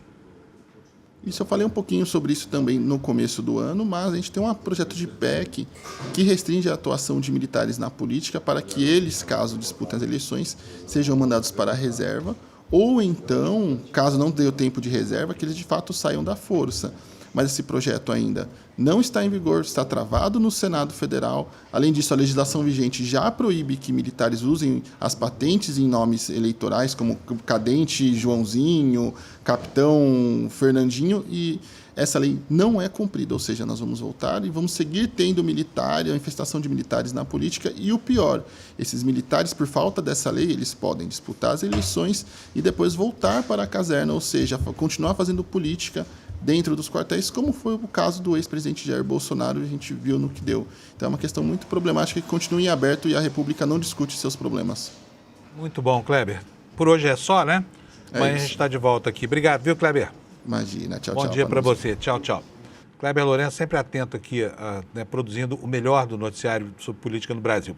Isso, eu falei um pouquinho sobre isso também no começo do ano, mas a gente tem um projeto de PEC que restringe a atuação de militares na política para que eles, caso disputem as eleições, sejam mandados para a reserva, ou então, caso não dê o tempo de reserva, que eles de fato saiam da força. Mas esse projeto ainda não está em vigor, está travado no Senado Federal. Além disso, a legislação vigente já proíbe que militares usem as patentes em nomes eleitorais, como Cadente Joãozinho, Capitão Fernandinho, e essa lei não é cumprida, ou seja, nós vamos voltar e vamos seguir tendo a infestação de militares na política, e o pior, esses militares, por falta dessa lei, eles podem disputar as eleições e depois voltar para a caserna, ou seja, continuar fazendo política dentro dos quartéis, como foi o caso do ex-presidente Jair Bolsonaro, a gente viu no que deu. Então é uma questão muito problemática que continua em aberto e a República não discute seus problemas. Muito bom, Kleber. Por hoje é só, né? Amanhã a gente está de volta aqui. Obrigado, viu, Kleber? Imagina. Tchau, bom tchau. Bom dia para você. Tchau, tchau. Kleber Lourenço sempre atento aqui, produzindo o melhor do noticiário sobre política no Brasil.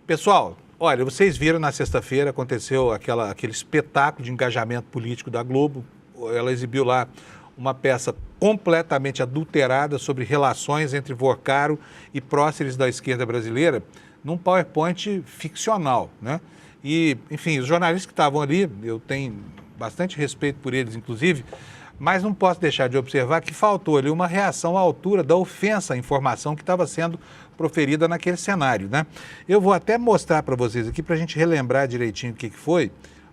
Pessoal, olha, vocês viram na sexta-feira, aconteceu aquele espetáculo de engajamento político da Globo. Ela exibiu lá uma peça completamente adulterada sobre relações entre Vorcaro e próceres da esquerda brasileira, num PowerPoint ficcional, né? E, enfim, os jornalistas que estavam ali, eu tenho bastante respeito por eles, inclusive, mas não posso deixar de observar que faltou ali uma reação à altura da ofensa à informação que estava sendo proferida naquele cenário, né? Eu vou até mostrar para vocês aqui, para a gente relembrar direitinho o que foi.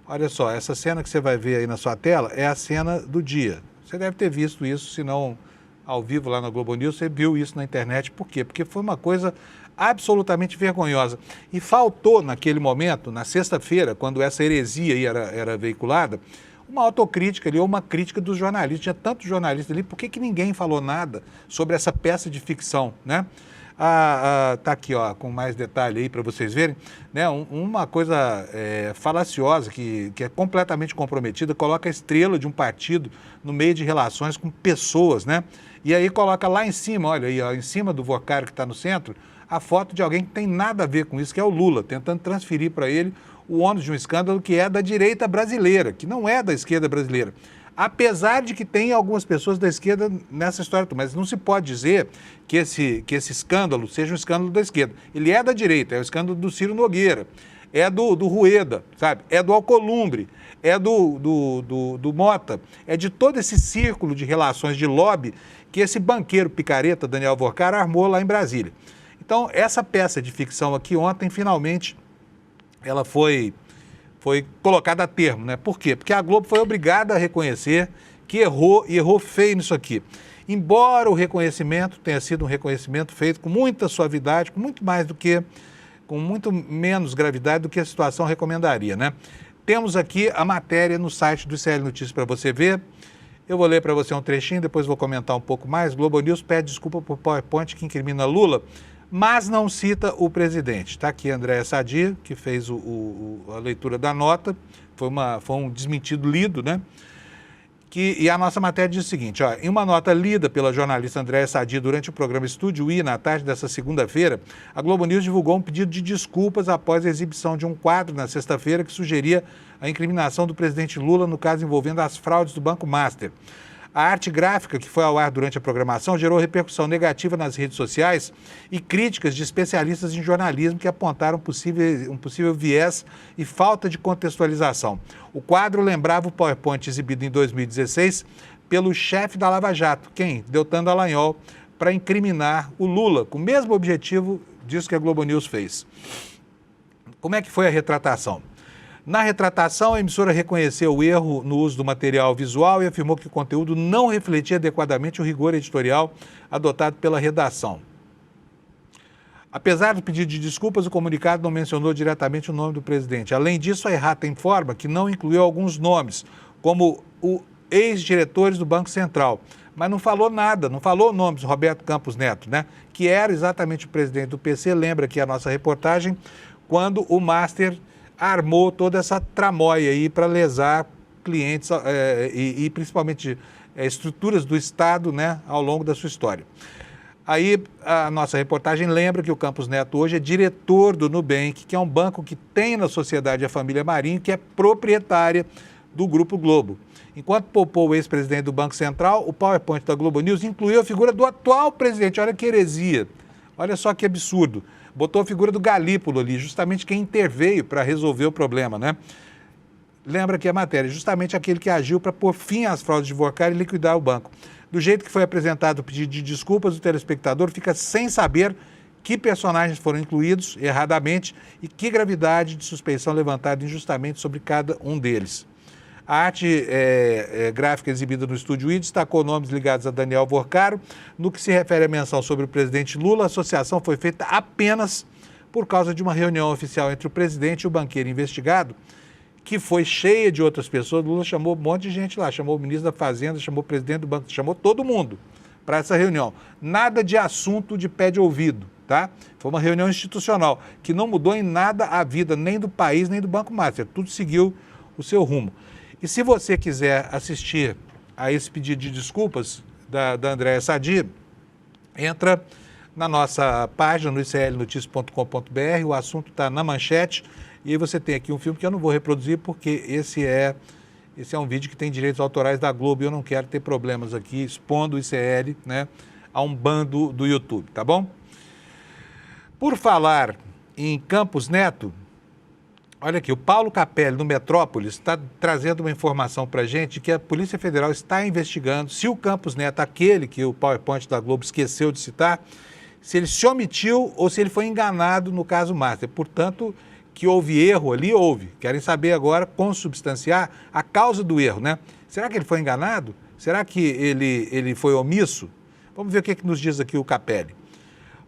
Olha só, essa cena que você vai ver aí na sua tela é a cena do dia. Você deve ter visto isso, se não ao vivo lá na Globo News, você viu isso na internet. Por quê? Porque foi uma coisa absolutamente vergonhosa. E faltou naquele momento, na sexta-feira, quando essa heresia aí era veiculada, uma autocrítica ali, ou uma crítica dos jornalistas. Tinha tantos jornalistas ali, por que ninguém falou nada sobre essa peça de ficção, né? Tá aqui, ó, com mais detalhe aí para vocês verem, né? Uma coisa falaciosa que é completamente comprometida, coloca a estrela de um partido no meio de relações com pessoas, né? E aí coloca lá em cima, olha aí, ó, em cima do Vorcaro que está no centro, a foto de alguém que tem nada a ver com isso, que é o Lula, tentando transferir para ele o ônus de um escândalo que é da direita brasileira, que não é da esquerda brasileira. Apesar de que tem algumas pessoas da esquerda nessa história, mas não se pode dizer que esse escândalo seja um escândalo da esquerda. Ele é da direita, é o escândalo do Ciro Nogueira, é do Rueda, sabe? É do Alcolumbre, é do Mota, é de todo esse círculo de relações de lobby que esse banqueiro picareta, Daniel Vorcaro, armou lá em Brasília. Então, essa peça de ficção aqui ontem, finalmente, ela foi colocada a termo, né? Por quê? Porque a Globo foi obrigada a reconhecer que errou, e errou feio nisso aqui. Embora o reconhecimento tenha sido um reconhecimento feito com muita suavidade, com muito menos gravidade do que a situação recomendaria, né? Temos aqui a matéria no site do ICL Notícias para você ver. Eu vou ler para você um trechinho, depois vou comentar um pouco mais. Globo News pede desculpa por PowerPoint que incrimina Lula, mas não cita o presidente. Está aqui a Andréa Sadi, que fez a leitura da nota, foi um desmentido lido, né? E a nossa matéria diz o seguinte, ó, em uma nota lida pela jornalista Andréa Sadi durante o programa Estúdio I, na tarde dessa segunda-feira, a Globo News divulgou um pedido de desculpas após a exibição de um quadro na sexta-feira que sugeria a incriminação do presidente Lula no caso envolvendo as fraudes do Banco Master. A arte gráfica que foi ao ar durante a programação gerou repercussão negativa nas redes sociais e críticas de especialistas em jornalismo que apontaram um possível viés e falta de contextualização. O quadro lembrava o PowerPoint exibido em 2016 pelo chefe da Lava Jato, Deltan Dallagnol, para incriminar o Lula, com o mesmo objetivo disso que a Globo News fez. Como é que foi a retratação? Na retratação, a emissora reconheceu o erro no uso do material visual e afirmou que o conteúdo não refletia adequadamente o rigor editorial adotado pela redação. Apesar do pedido de desculpas, o comunicado não mencionou diretamente o nome do presidente. Além disso, a errata informa que não incluiu alguns nomes, como o ex-diretores do Banco Central. Mas não falou nada, não falou nomes, Roberto Campos Neto, né? Que era exatamente o presidente do PC, lembra aqui a nossa reportagem, quando o Master armou toda essa tramóia aí para lesar clientes e principalmente estruturas do Estado, né, ao longo da sua história. Aí a nossa reportagem lembra que o Campos Neto hoje é diretor do Nubank, que é um banco que tem na sociedade a família Marinho, que é proprietária do Grupo Globo. Enquanto poupou o ex-presidente do Banco Central, o PowerPoint da Globo News incluiu a figura do atual presidente. Olha que heresia, olha só que absurdo. Botou a figura do Galípolo ali, justamente quem interveio para resolver o problema, né? Lembra que a matéria, justamente aquele que agiu para pôr fim às fraudes de Vorcar e liquidar o banco. Do jeito que foi apresentado o pedido de desculpas, o telespectador fica sem saber que personagens foram incluídos erradamente e que gravidade de suspeição levantada injustamente sobre cada um deles. A arte gráfica exibida no Estúdio I destacou nomes ligados a Daniel Vorcaro. No que se refere à menção sobre o presidente Lula, a associação foi feita apenas por causa de uma reunião oficial entre o presidente e o banqueiro investigado, que foi cheia de outras pessoas. Lula chamou um monte de gente lá, chamou o ministro da Fazenda, chamou o presidente do banco, chamou todo mundo para essa reunião. Nada de assunto de pé de ouvido, tá? Foi uma reunião institucional que não mudou em nada a vida nem do país, nem do Banco Master. Tudo seguiu o seu rumo. E se você quiser assistir a esse pedido de desculpas da Andréa Sadi, entra na nossa página no iclnoticias.com.br, o assunto está na manchete, e aí você tem aqui um filme que eu não vou reproduzir porque esse é um vídeo que tem direitos autorais da Globo e eu não quero ter problemas aqui expondo o ICL, né, a um bando do YouTube, tá bom? Por falar em Campos Neto, olha aqui, o Paulo Capelli, no Metrópolis, está trazendo uma informação para a gente que a Polícia Federal está investigando se o Campos Neto, aquele que o PowerPoint da Globo esqueceu de citar, se ele se omitiu ou se ele foi enganado no caso Master. Portanto, que houve erro ali, houve. Querem saber agora, consubstanciar a causa do erro, né? Será que ele foi enganado? Será que ele foi omisso? Vamos ver o que nos diz aqui o Capelli.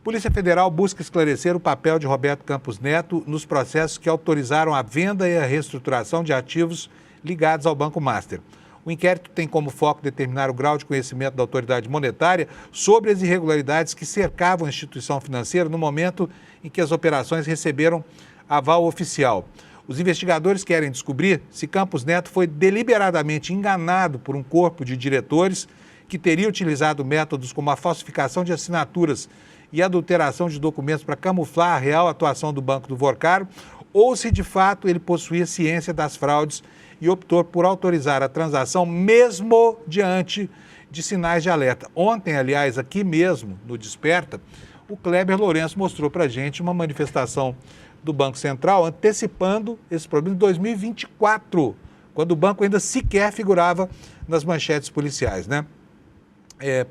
Polícia Federal busca esclarecer o papel de Roberto Campos Neto nos processos que autorizaram a venda e a reestruturação de ativos ligados ao Banco Master. O inquérito tem como foco determinar o grau de conhecimento da autoridade monetária sobre as irregularidades que cercavam a instituição financeira no momento em que as operações receberam aval oficial. Os investigadores querem descobrir se Campos Neto foi deliberadamente enganado por um corpo de diretores que teria utilizado métodos como a falsificação de assinaturas e adulteração de documentos para camuflar a real atuação do Banco do Vorcaro, ou se de fato ele possuía ciência das fraudes e optou por autorizar a transação mesmo diante de sinais de alerta. Ontem, aliás, aqui mesmo, no Desperta, o Kleber Lourenço mostrou para a gente uma manifestação do Banco Central antecipando esse problema em 2024, quando o banco ainda sequer figurava nas manchetes policiais, né?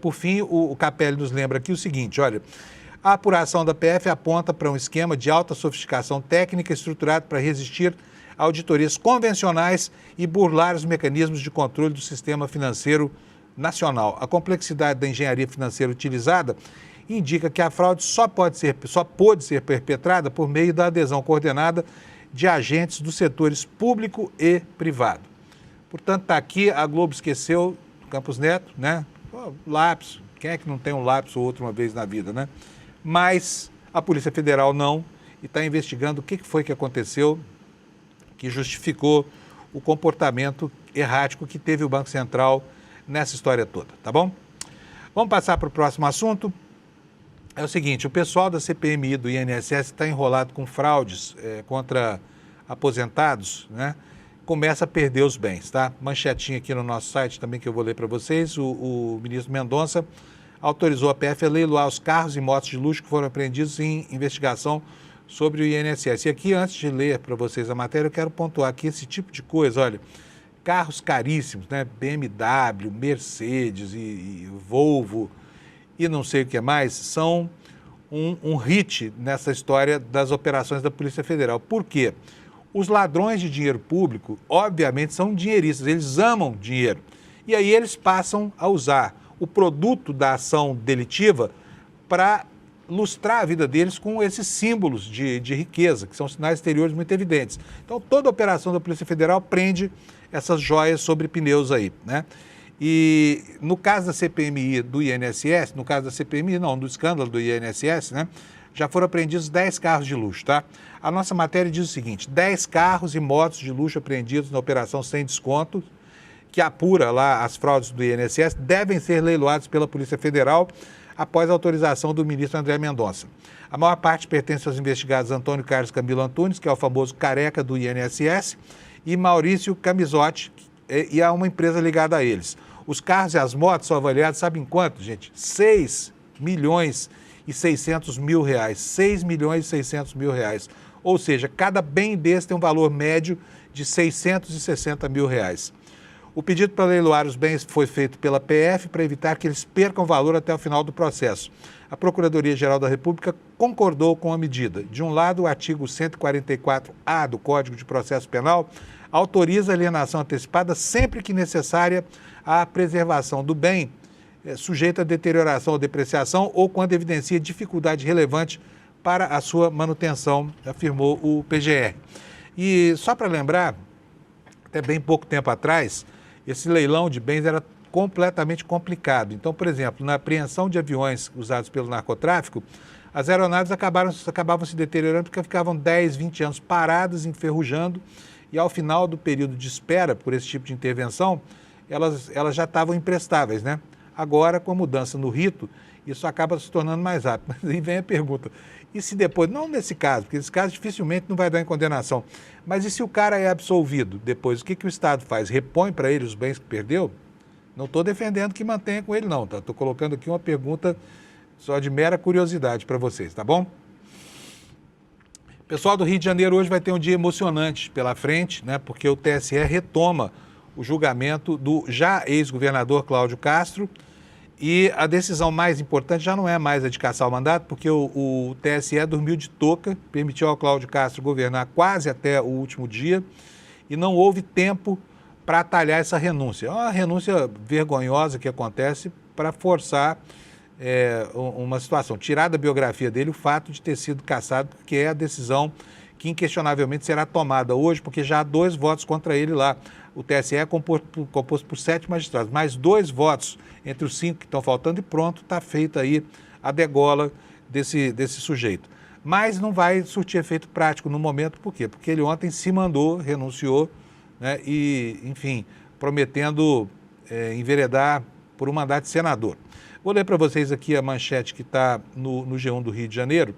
Por fim, o Capelli nos lembra aqui o seguinte, olha, a apuração da PF aponta para um esquema de alta sofisticação técnica estruturado para resistir a auditorias convencionais e burlar os mecanismos de controle do sistema financeiro nacional. A complexidade da engenharia financeira utilizada indica que a fraude só pôde ser perpetrada por meio da adesão coordenada de agentes dos setores público e privado. Portanto, está aqui, a Globo esqueceu Campos Neto, né? Lapso, quem é que não tem um lapso ou outro uma vez na vida, né? Mas a Polícia Federal não, e está investigando o que foi que aconteceu que justificou o comportamento errático que teve o Banco Central nessa história toda, tá bom? Vamos passar para o próximo assunto. É o seguinte, o pessoal da CPMI do INSS está enrolado com fraudes contra aposentados, né? Começa a perder os bens, tá? Manchetinha aqui no nosso site também que eu vou ler para vocês. O ministro Mendonça autorizou a PF a leiloar os carros e motos de luxo que foram apreendidos em investigação sobre o INSS. E aqui, antes de ler para vocês a matéria, eu quero pontuar aqui esse tipo de coisa, olha, carros caríssimos, né? BMW, Mercedes e Volvo e não sei o que mais, são um hit nessa história das operações da Polícia Federal. Por quê? Os ladrões de dinheiro público, obviamente, são dinheiristas, eles amam dinheiro. E aí eles passam a usar o produto da ação delitiva para lustrar a vida deles com esses símbolos de riqueza, que são sinais exteriores muito evidentes. Então, toda operação da Polícia Federal prende essas joias sobre pneus aí, né? E no caso da CPMI do INSS, no caso da CPMI, não, do escândalo do INSS, né? Já foram apreendidos 10 carros de luxo, tá? A nossa matéria diz o seguinte: 10 carros e motos de luxo apreendidos na operação sem desconto, que apura lá as fraudes do INSS, devem ser leiloados pela Polícia Federal após a autorização do ministro André Mendonça. A maior parte pertence aos investigados Antônio Carlos Camilo Antunes, que é o famoso careca do INSS, e Maurício Camisotti, e há uma empresa ligada a eles. Os carros e as motos são avaliados, sabe em quanto, gente? 6 milhões e 600 mil reais. 6 milhões e 600 mil reais. Ou seja, cada bem desse tem um valor médio de 660 mil reais. O pedido para leiloar os bens foi feito pela PF para evitar que eles percam valor até o final do processo. A Procuradoria-Geral da República concordou com a medida. De um lado, o artigo 144-A do Código de Processo Penal autoriza a alienação antecipada sempre que necessária à preservação do bem, sujeito a deterioração ou depreciação, ou quando evidencia dificuldade relevante para a sua manutenção, afirmou o PGR. E só para lembrar, até bem pouco tempo atrás, esse leilão de bens era completamente complicado. Então, por exemplo, na apreensão de aviões usados pelo narcotráfico, as aeronaves acabavam se deteriorando porque ficavam 10, 20 anos paradas, enferrujando, e ao final do período de espera por esse tipo de intervenção, elas já estavam imprestáveis, né? Agora, com a mudança no rito, isso acaba se tornando mais rápido. Mas aí vem a pergunta, e se depois, não nesse caso, porque esse caso dificilmente não vai dar em condenação, mas e se o cara é absolvido depois, o que o Estado faz? Repõe para ele os bens que perdeu? Não estou defendendo que mantenha com ele não, tá? Estou colocando aqui uma pergunta só de mera curiosidade para vocês, tá bom? Pessoal do Rio de Janeiro hoje vai ter um dia emocionante pela frente, né? Porque o TSE retoma o julgamento do já ex-governador Cláudio Castro, e a decisão mais importante já não é mais a de cassar o mandato, porque o TSE dormiu de touca, permitiu ao Cláudio Castro governar quase até o último dia e não houve tempo para atalhar essa renúncia. É uma renúncia vergonhosa que acontece para forçar uma situação. Tirar da biografia dele o fato de ter sido cassado, que é a decisão que inquestionavelmente será tomada hoje, porque já há 2 votos contra ele lá. O TSE é composto por 7 magistrados, mais 2 votos entre os 5 que estão faltando e pronto, está feita aí a degola desse sujeito. Mas não vai surtir efeito prático no momento, por quê? Porque ele ontem se mandou, renunciou, né, e, enfim, prometendo enveredar por um mandato de senador. Vou ler para vocês aqui a manchete que está no G1 do Rio de Janeiro.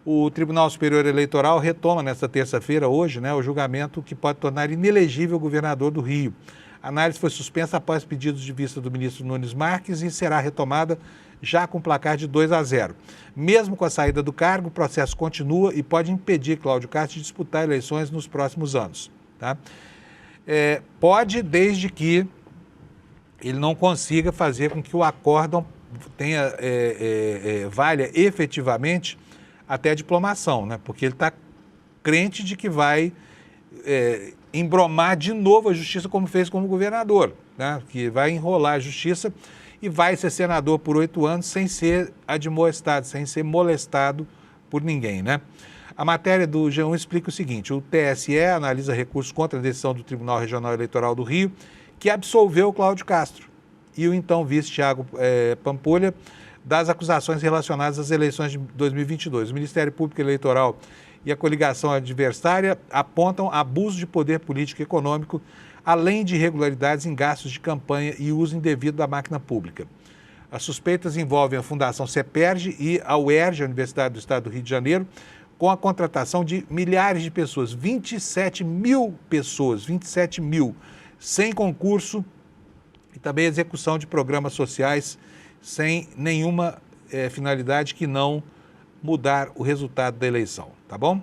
O Tribunal Superior Eleitoral retoma nesta terça-feira, hoje, né, o julgamento que pode tornar inelegível o governador do Rio. A análise foi suspensa após pedidos de vista do ministro Nunes Marques e será retomada já com placar de 2-0. Mesmo com a saída do cargo, o processo continua e pode impedir Cláudio Castro de disputar eleições nos próximos anos. Tá? Pode, desde que ele não consiga fazer com que o acórdão valha efetivamente até a diplomação, né? Porque ele está crente de que vai embromar de novo a justiça como fez como governador, né? Que vai enrolar a justiça e vai ser senador por 8 anos sem ser admoestado, sem ser molestado por ninguém, né? A matéria do G1 explica o seguinte: o TSE analisa recursos contra a decisão do Tribunal Regional Eleitoral do Rio, que absolveu Cláudio Castro e o então vice Thiago Pampolha das acusações relacionadas às eleições de 2022. O Ministério Público Eleitoral e a coligação adversária apontam abuso de poder político e econômico, além de irregularidades em gastos de campanha e uso indevido da máquina pública. As suspeitas envolvem a Fundação CEPERJ e a UERJ, a Universidade do Estado do Rio de Janeiro, com a contratação de milhares de pessoas, 27 mil pessoas, 27 mil, sem concurso e também execução de programas sociais sem nenhuma finalidade que não mudar o resultado da eleição, tá bom?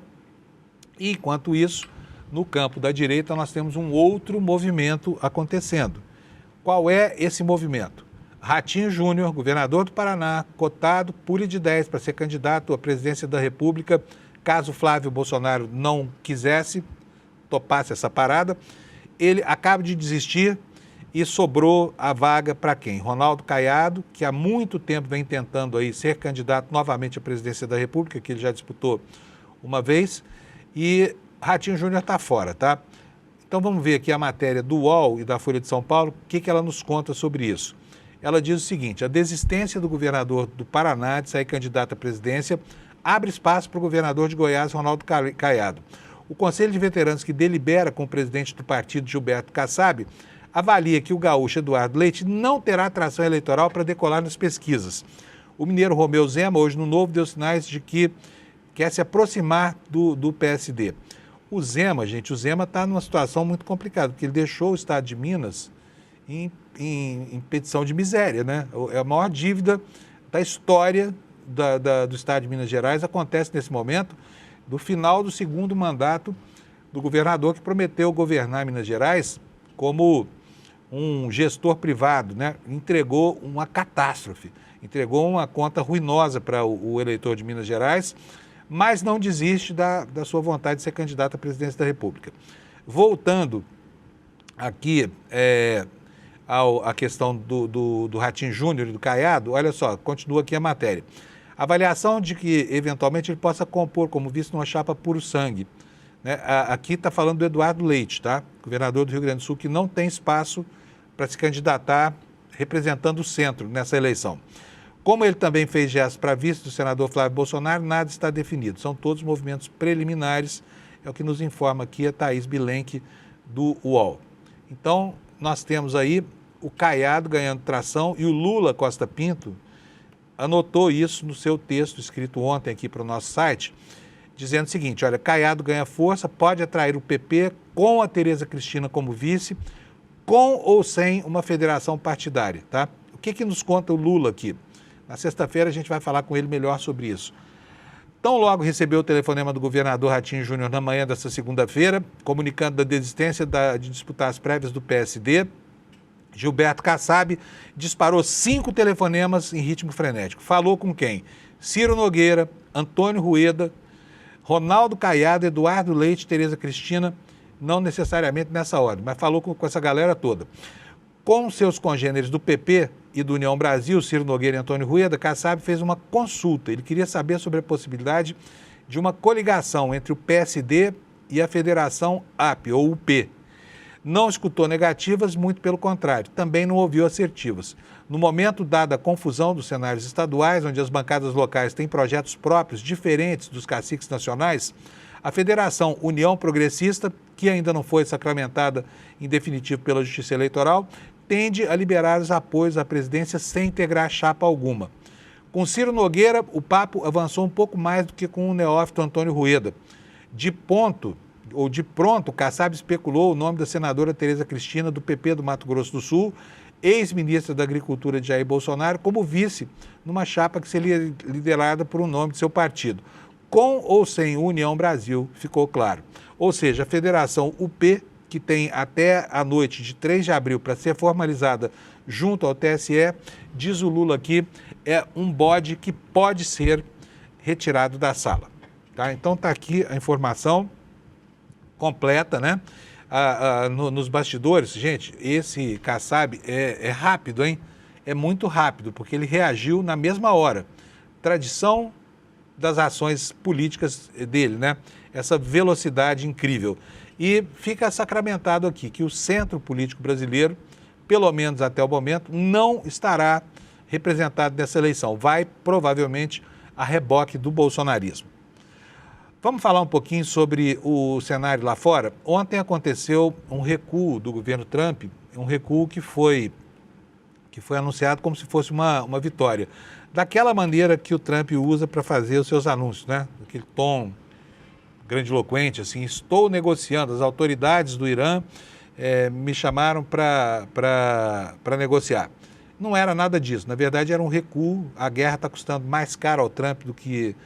E, enquanto isso, no campo da direita, nós temos um outro movimento acontecendo. Qual é esse movimento? Ratinho Júnior, governador do Paraná, cotado, pule de 10 para ser candidato à presidência da República, caso Flávio Bolsonaro não quisesse, topasse essa parada. Ele acaba de desistir e sobrou a vaga para quem? Ronaldo Caiado, que há muito tempo vem tentando aí ser candidato novamente à presidência da República, que ele já disputou uma vez, e Ratinho Júnior está fora, tá? Então vamos ver aqui a matéria do UOL e da Folha de São Paulo, o que ela nos conta sobre isso. Ela diz o seguinte: a desistência do governador do Paraná de sair candidato à presidência abre espaço para o governador de Goiás, Ronaldo Caiado. O Conselho de Veteranos, que delibera com o presidente do partido, Gilberto Kassab, avalia que o gaúcho Eduardo Leite não terá atração eleitoral para decolar nas pesquisas. O mineiro Romeu Zema, hoje no Novo, deu sinais de que quer se aproximar do PSD. O Zema está numa situação muito complicada, porque ele deixou o estado de Minas em petição de miséria, né? É a maior dívida da história do estado de Minas Gerais, acontece nesse momento, do final do segundo mandato do governador que prometeu governar Minas Gerais como um gestor privado, né? Entregou uma catástrofe, entregou uma conta ruinosa para o eleitor de Minas Gerais, mas não desiste da sua vontade de ser candidato à presidência da República. Voltando aqui à questão do Ratinho Júnior e do Caiado, olha só, continua aqui a matéria. Avaliação de que, eventualmente, ele possa compor como vice numa chapa puro sangue. Né? Aqui está falando do Eduardo Leite, tá? Governador do Rio Grande do Sul, que não tem espaço para se candidatar representando o centro nessa eleição. Como ele também fez gestos para vice do senador Flávio Bolsonaro, nada está definido. São todos movimentos preliminares, é o que nos informa aqui a Thaís Bilenque, do UOL. Então, nós temos aí o Caiado ganhando tração e o Lula Costa Pinto anotou isso no seu texto escrito ontem aqui para o nosso site, dizendo o seguinte: olha, Caiado ganha força, pode atrair o PP com a Tereza Cristina como vice, com ou sem uma federação partidária, tá? O que nos conta o Lula aqui? Na sexta-feira a gente vai falar com ele melhor sobre isso. Tão logo recebeu o telefonema do governador Ratinho Júnior na manhã dessa segunda-feira, comunicando da desistência de disputar as prévias do PSD, Gilberto Kassab disparou 5 telefonemas em ritmo frenético. Falou com quem? Ciro Nogueira, Antônio Rueda, Ronaldo Caiado, Eduardo Leite, Tereza Cristina, não necessariamente nessa ordem, mas falou com essa galera toda. Com seus congêneres do PP e do União Brasil, Ciro Nogueira e Antônio Rueda, Kassab fez uma consulta. Ele queria saber sobre a possibilidade de uma coligação entre o PSD e a Federação AP, ou UP. Não escutou negativas, muito pelo contrário, também não ouviu assertivas. No momento, dada a confusão dos cenários estaduais, onde as bancadas locais têm projetos próprios diferentes dos caciques nacionais, a Federação União Progressista, que ainda não foi sacramentada em definitivo pela Justiça Eleitoral, tende a liberar os apoios à presidência sem integrar chapa alguma. Com Ciro Nogueira, o papo avançou um pouco mais do que com o neófito Antônio Rueda. De pronto, Kassab especulou o nome da senadora Tereza Cristina, do PP do Mato Grosso do Sul, ex-ministra da Agricultura de Jair Bolsonaro, como vice numa chapa que seria liderada por um nome de seu partido. Com ou sem União Brasil, ficou claro. Ou seja, a Federação UP, que tem até a noite de 3 de abril para ser formalizada junto ao TSE, diz o Lula aqui, é um bode que pode ser retirado da sala. Tá? Então está aqui a informação completa, né? Nos bastidores, gente, esse Kassab é rápido, hein? É muito rápido, porque ele reagiu na mesma hora. Tradição das ações políticas dele, né? Essa velocidade incrível. E fica sacramentado aqui que o centro político brasileiro, pelo menos até o momento, não estará representado nessa eleição. Vai, provavelmente, a reboque do bolsonarismo. Vamos falar um pouquinho sobre o cenário lá fora? Ontem aconteceu um recuo do governo Trump, um recuo que foi anunciado como se fosse uma vitória. Daquela maneira que o Trump usa para fazer os seus anúncios, né? Aquele tom grandiloquente, assim, estou negociando. As autoridades do Irã me chamaram para negociar. Não era nada disso, na verdade era um recuo. A guerra está custando mais caro ao Trump do que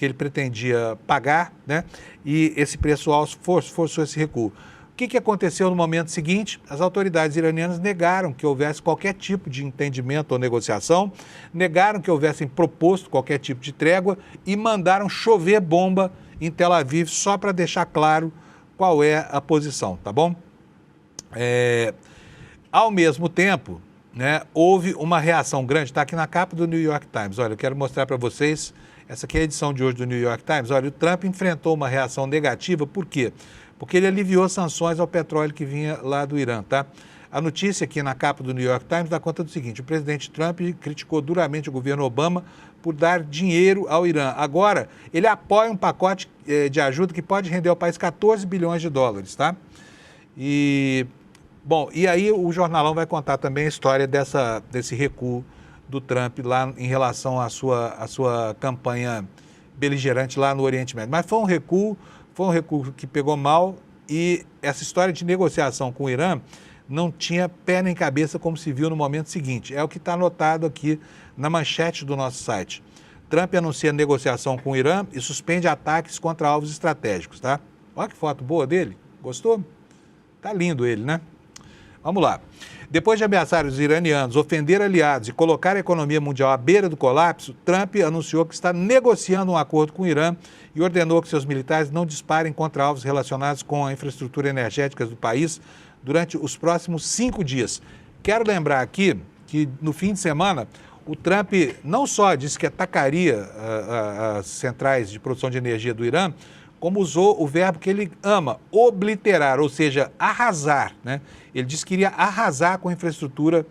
ele pretendia pagar, né? E esse preço alto forçou esse recuo. O que aconteceu no momento seguinte? As autoridades iranianas negaram que houvesse qualquer tipo de entendimento ou negociação, negaram que houvessem proposto qualquer tipo de trégua e mandaram chover bomba em Tel Aviv só para deixar claro qual é a posição, tá bom? Ao mesmo tempo, né, houve uma reação grande, está aqui na capa do New York Times. Olha, eu quero mostrar para vocês, essa aqui é a edição de hoje do New York Times. Olha, o Trump enfrentou uma reação negativa, por quê? Porque ele aliviou sanções ao petróleo que vinha lá do Irã, tá? A notícia aqui na capa do New York Times dá conta do seguinte: o presidente Trump criticou duramente o governo Obama por dar dinheiro ao Irã. Agora, ele apoia um pacote de ajuda que pode render ao país 14 bilhões de dólares, tá? E aí o jornalão vai contar também a história desse recuo do Trump lá em relação à sua campanha beligerante lá no Oriente Médio. Mas foi um recuo que pegou mal, e essa história de negociação com o Irã não tinha pé nem cabeça, como se viu no momento seguinte. É o que está anotado aqui na manchete do nosso site. Trump anuncia negociação com o Irã e suspende ataques contra alvos estratégicos, tá? Olha que foto boa dele. Gostou? Tá lindo ele, né? Vamos lá. Depois de ameaçar os iranianos, ofender aliados e colocar a economia mundial à beira do colapso, Trump anunciou que está negociando um acordo com o Irã e ordenou que seus militares não disparem contra alvos relacionados com a infraestrutura energética do país durante os próximos 5 dias. Quero lembrar aqui que no fim de semana o Trump não só disse que atacaria as centrais de produção de energia do Irã, como usou o verbo que ele ama, obliterar, ou seja, arrasar, né? Ele disse que iria arrasar com a infraestrutura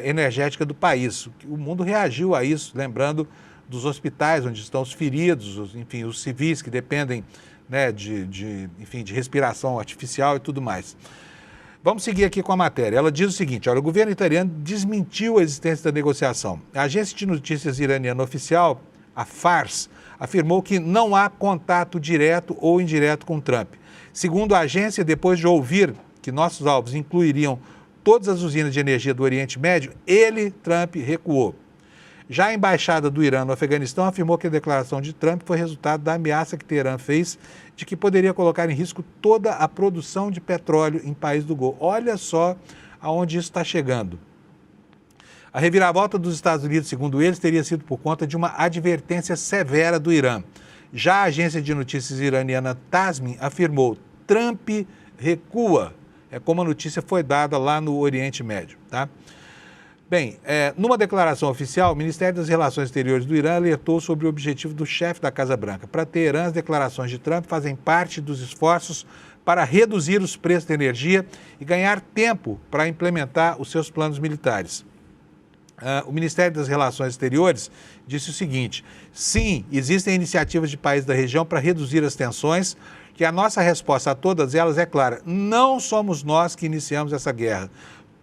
energética do país. O mundo reagiu a isso, lembrando dos hospitais onde estão os feridos, os civis que dependem, né, de respiração artificial e tudo mais. Vamos seguir aqui com a matéria. Ela diz o seguinte: olha, o governo italiano desmentiu a existência da negociação. A agência de notícias iraniana oficial, a Fars, afirmou que não há contato direto ou indireto com Trump. Segundo a agência, depois de ouvir que nossos alvos incluiriam todas as usinas de energia do Oriente Médio, Trump, recuou. Já a embaixada do Irã no Afeganistão afirmou que a declaração de Trump foi resultado da ameaça que Teherã fez de que poderia colocar em risco toda a produção de petróleo em país do Golfo. Olha só aonde isso está chegando. A reviravolta dos Estados Unidos, segundo eles, teria sido por conta de uma advertência severa do Irã. Já a agência de notícias iraniana Tasnim afirmou: Trump recua. É como a notícia foi dada lá no Oriente Médio, tá? Bem, numa declaração oficial, o Ministério das Relações Exteriores do Irã alertou sobre o objetivo do chefe da Casa Branca. Para Teherã, as declarações de Trump fazem parte dos esforços para reduzir os preços da energia e ganhar tempo para implementar os seus planos militares. O Ministério das Relações Exteriores disse o seguinte: sim, existem iniciativas de países da região para reduzir as tensões, que a nossa resposta a todas elas é clara: não somos nós que iniciamos essa guerra.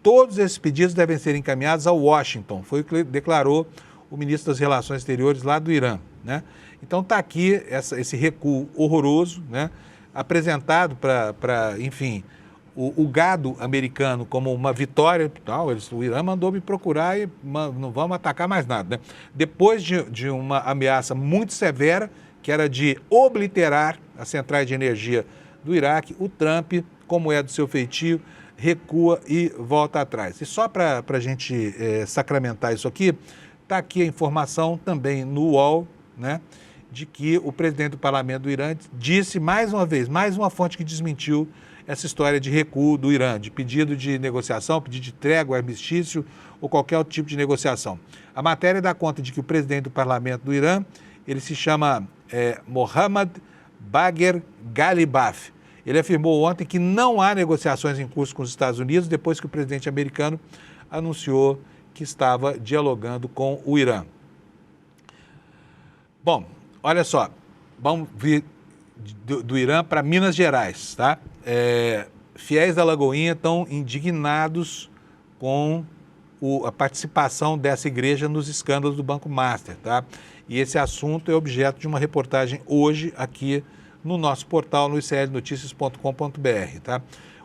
Todos esses pedidos devem ser encaminhados a Washington, foi o que declarou o ministro das Relações Exteriores lá do Irã, né? Então está aqui esse recuo horroroso, né, apresentado para o gado americano como uma vitória. O Irã mandou me procurar e não vamos atacar mais nada, né? Depois de uma ameaça muito severa, que era de obliterar as centrais de energia do Iraque, o Trump, como é do seu feitio, recua e volta atrás. E só para a gente sacramentar isso aqui, está aqui a informação também no UOL, né, de que o presidente do parlamento do Irã disse mais uma vez, mais uma fonte que desmentiu essa história de recuo do Irã, de pedido de negociação, pedido de trégua, armistício ou qualquer outro tipo de negociação. A matéria dá conta de que o presidente do parlamento do Irã, ele se chama Mohammad Bagher Ghalibaf. Ele afirmou ontem que não há negociações em curso com os Estados Unidos depois que o presidente americano anunciou que estava dialogando com o Irã. Bom, olha só, vamos vir do Irã para Minas Gerais, tá? Fiéis da Lagoinha estão indignados com a participação dessa igreja nos escândalos do Banco Master, tá? E esse assunto é objeto de uma reportagem hoje aqui no nosso portal, no iclnoticias.com.br, tá?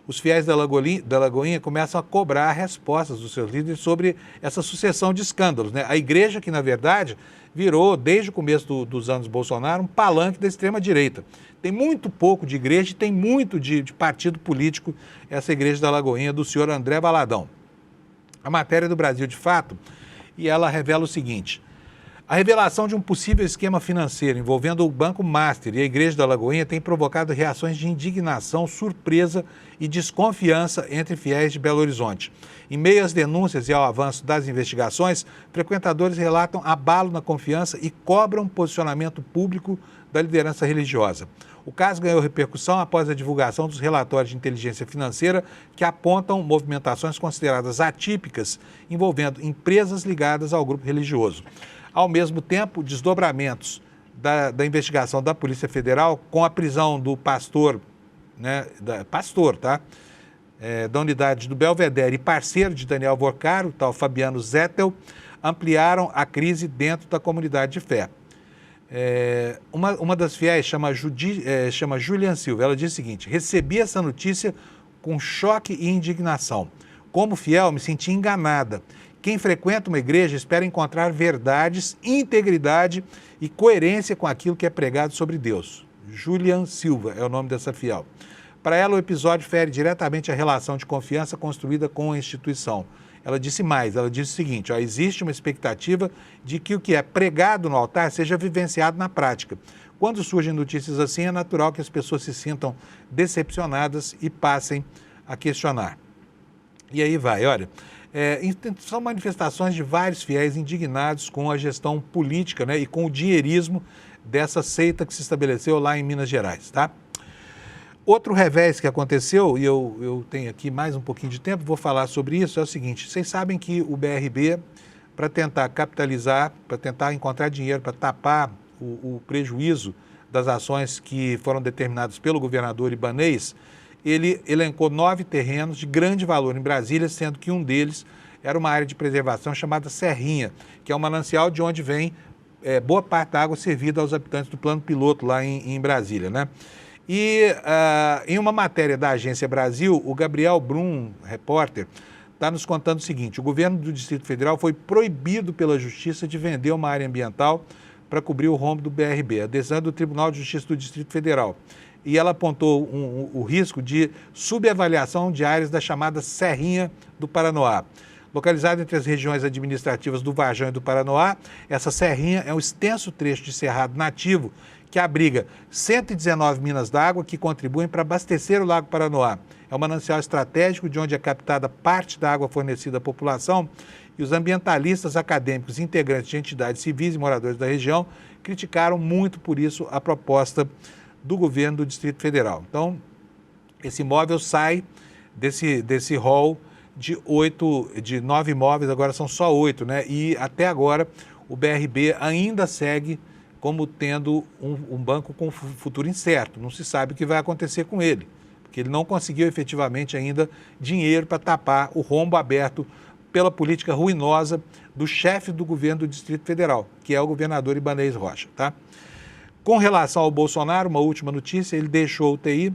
os fiéis da Lagoinha começam a cobrar respostas dos seus líderes sobre essa sucessão de escândalos, né? A igreja que, na verdade, virou, desde o começo dos anos Bolsonaro, um palanque da extrema-direita. Tem muito pouco de igreja e tem muito de partido político, essa igreja da Lagoinha, do senhor André Valadão. A matéria do Brasil de Fato, e ela revela o seguinte: a revelação de um possível esquema financeiro envolvendo o Banco Master e a Igreja da Lagoinha tem provocado reações de indignação, surpresa e desconfiança entre fiéis de Belo Horizonte. Em meio às denúncias e ao avanço das investigações, frequentadores relatam abalo na confiança e cobram posicionamento público da liderança religiosa. O caso ganhou repercussão após a divulgação dos relatórios de inteligência financeira que apontam movimentações consideradas atípicas envolvendo empresas ligadas ao grupo religioso. Ao mesmo tempo, desdobramentos da investigação da Polícia Federal com a prisão do pastor, né, da unidade do Belvedere e parceiro de Daniel Vorcaro, o tal Fabiano Zettel, ampliaram a crise dentro da comunidade de fé. Uma das fiéis chama Julian Silva. Ela diz o seguinte: recebi essa notícia com choque e indignação. Como fiel, me senti enganada. Quem frequenta uma igreja espera encontrar verdades, integridade e coerência com aquilo que é pregado sobre Deus. Julian Silva é o nome dessa fiel. Para ela, o episódio fere diretamente a relação de confiança construída com a instituição. Ela disse mais, ela disse o seguinte: existe uma expectativa de que o que é pregado no altar seja vivenciado na prática. Quando surgem notícias assim, é natural que as pessoas se sintam decepcionadas e passem a questionar. E aí vai, olha, são manifestações de vários fiéis indignados com a gestão política, né, e com o dinheirismo dessa seita que se estabeleceu lá em Minas Gerais, tá? Outro revés que aconteceu, e eu tenho aqui mais um pouquinho de tempo, vou falar sobre isso, é o seguinte: vocês sabem que o BRB, para tentar capitalizar, para tentar encontrar dinheiro, para tapar o prejuízo das ações que foram determinadas pelo governador Ibanez, ele elencou 9 terrenos de grande valor em Brasília, sendo que um deles era uma área de preservação chamada Serrinha, que é um manancial de onde vem boa parte da água servida aos habitantes do Plano Piloto lá em Brasília, né? E em uma matéria da Agência Brasil, o Gabriel Brum, repórter, está nos contando o seguinte: o governo do Distrito Federal foi proibido pela Justiça de vender uma área ambiental para cobrir o rombo do BRB, a decisão do Tribunal de Justiça do Distrito Federal. E ela apontou o risco de subavaliação de áreas da chamada Serrinha do Paranoá. Localizada entre as regiões administrativas do Varjão e do Paranoá, essa serrinha é um extenso trecho de cerrado nativo que abriga 119 minas d'água que contribuem para abastecer o Lago Paranoá. É um manancial estratégico de onde é captada parte da água fornecida à população, e os ambientalistas, acadêmicos, integrantes de entidades civis e moradores da região criticaram muito por isso a proposta do governo do Distrito Federal. Então, esse imóvel sai desse rol de 9 imóveis, agora são só 8, né? E até agora o BRB ainda segue como tendo um banco com futuro incerto. Não se sabe o que vai acontecer com ele, porque ele não conseguiu efetivamente ainda dinheiro para tapar o rombo aberto pela política ruinosa do chefe do governo do Distrito Federal, que é o governador Ibanez Rocha, tá? Com relação ao Bolsonaro, uma última notícia: ele deixou a UTI,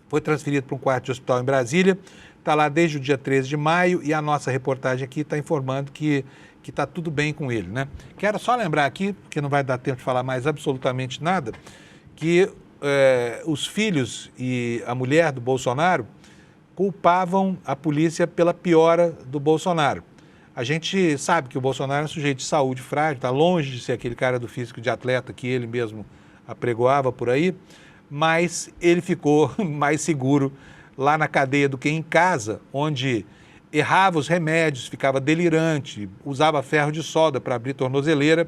foi transferido para um quarto de hospital em Brasília, está lá desde o dia 13 de maio e a nossa reportagem aqui está informando que está tudo bem com ele, né? Quero só lembrar aqui, porque não vai dar tempo de falar mais absolutamente nada, que os filhos e a mulher do Bolsonaro culpavam a polícia pela piora do Bolsonaro. A gente sabe que o Bolsonaro é um sujeito de saúde frágil, está longe de ser aquele cara do físico de atleta que ele mesmo apregoava por aí, mas ele ficou mais seguro lá na cadeia do que em casa, onde errava os remédios, ficava delirante, usava ferro de solda para abrir tornozeleira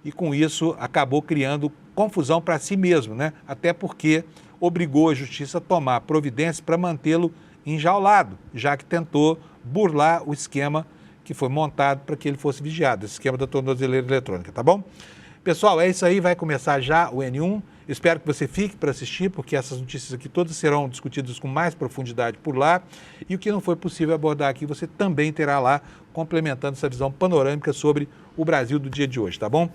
e com isso acabou criando confusão para si mesmo, né? Até porque obrigou a justiça a tomar providências para mantê-lo enjaulado, já que tentou burlar o esquema que foi montado para que ele fosse vigiado, esse esquema da tornozeleira eletrônica, tá bom? Pessoal, é isso aí, vai começar já o N1. Espero que você fique para assistir, porque essas notícias aqui todas serão discutidas com mais profundidade por lá. E o que não foi possível abordar aqui, você também terá lá, complementando essa visão panorâmica sobre o Brasil do dia de hoje, tá bom?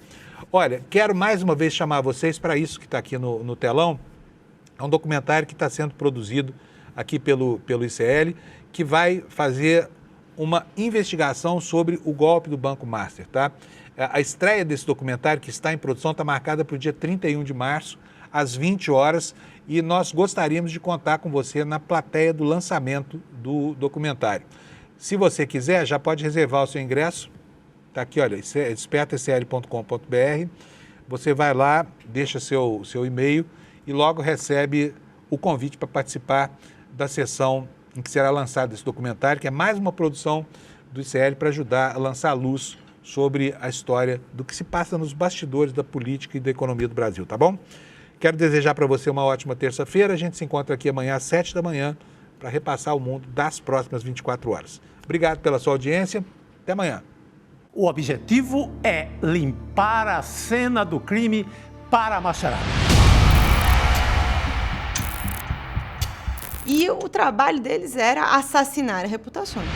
Olha, quero mais uma vez chamar vocês para isso que está aqui no telão. É um documentário que está sendo produzido aqui pelo ICL, que vai fazer uma investigação sobre o golpe do Banco Master, tá? A estreia desse documentário, que está em produção, está marcada para o dia 31 de março, às 20 horas, e nós gostaríamos de contar com você na plateia do lançamento do documentário. Se você quiser, já pode reservar o seu ingresso. Está aqui, olha, espertacl.com.br. Você vai lá, deixa seu e-mail e logo recebe o convite para participar da sessão em que será lançado esse documentário, que é mais uma produção do ICL para ajudar a lançar a luz sobre a história do que se passa nos bastidores da política e da economia do Brasil, tá bom? Quero desejar para você uma ótima terça-feira. A gente se encontra aqui amanhã às 7 da manhã para repassar o mundo das próximas 24 horas. Obrigado pela sua audiência. Até amanhã. O objetivo é limpar a cena do crime para a macharada. E o trabalho deles era assassinar reputações.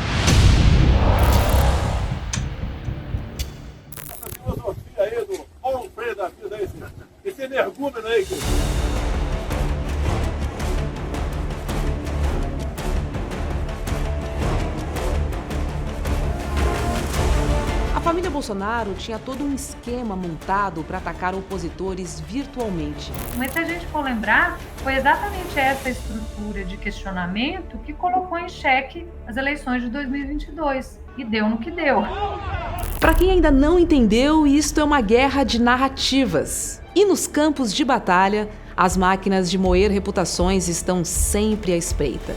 Essa filosofia aí do homem da vida aí, esse energúmeno aí, A família Bolsonaro tinha todo um esquema montado para atacar opositores virtualmente. Mas se a gente for lembrar, foi exatamente essa estrutura de questionamento que colocou em xeque as eleições de 2022. E deu no que deu. Para quem ainda não entendeu, isto é uma guerra de narrativas. E nos campos de batalha, as máquinas de moer reputações estão sempre à espreita.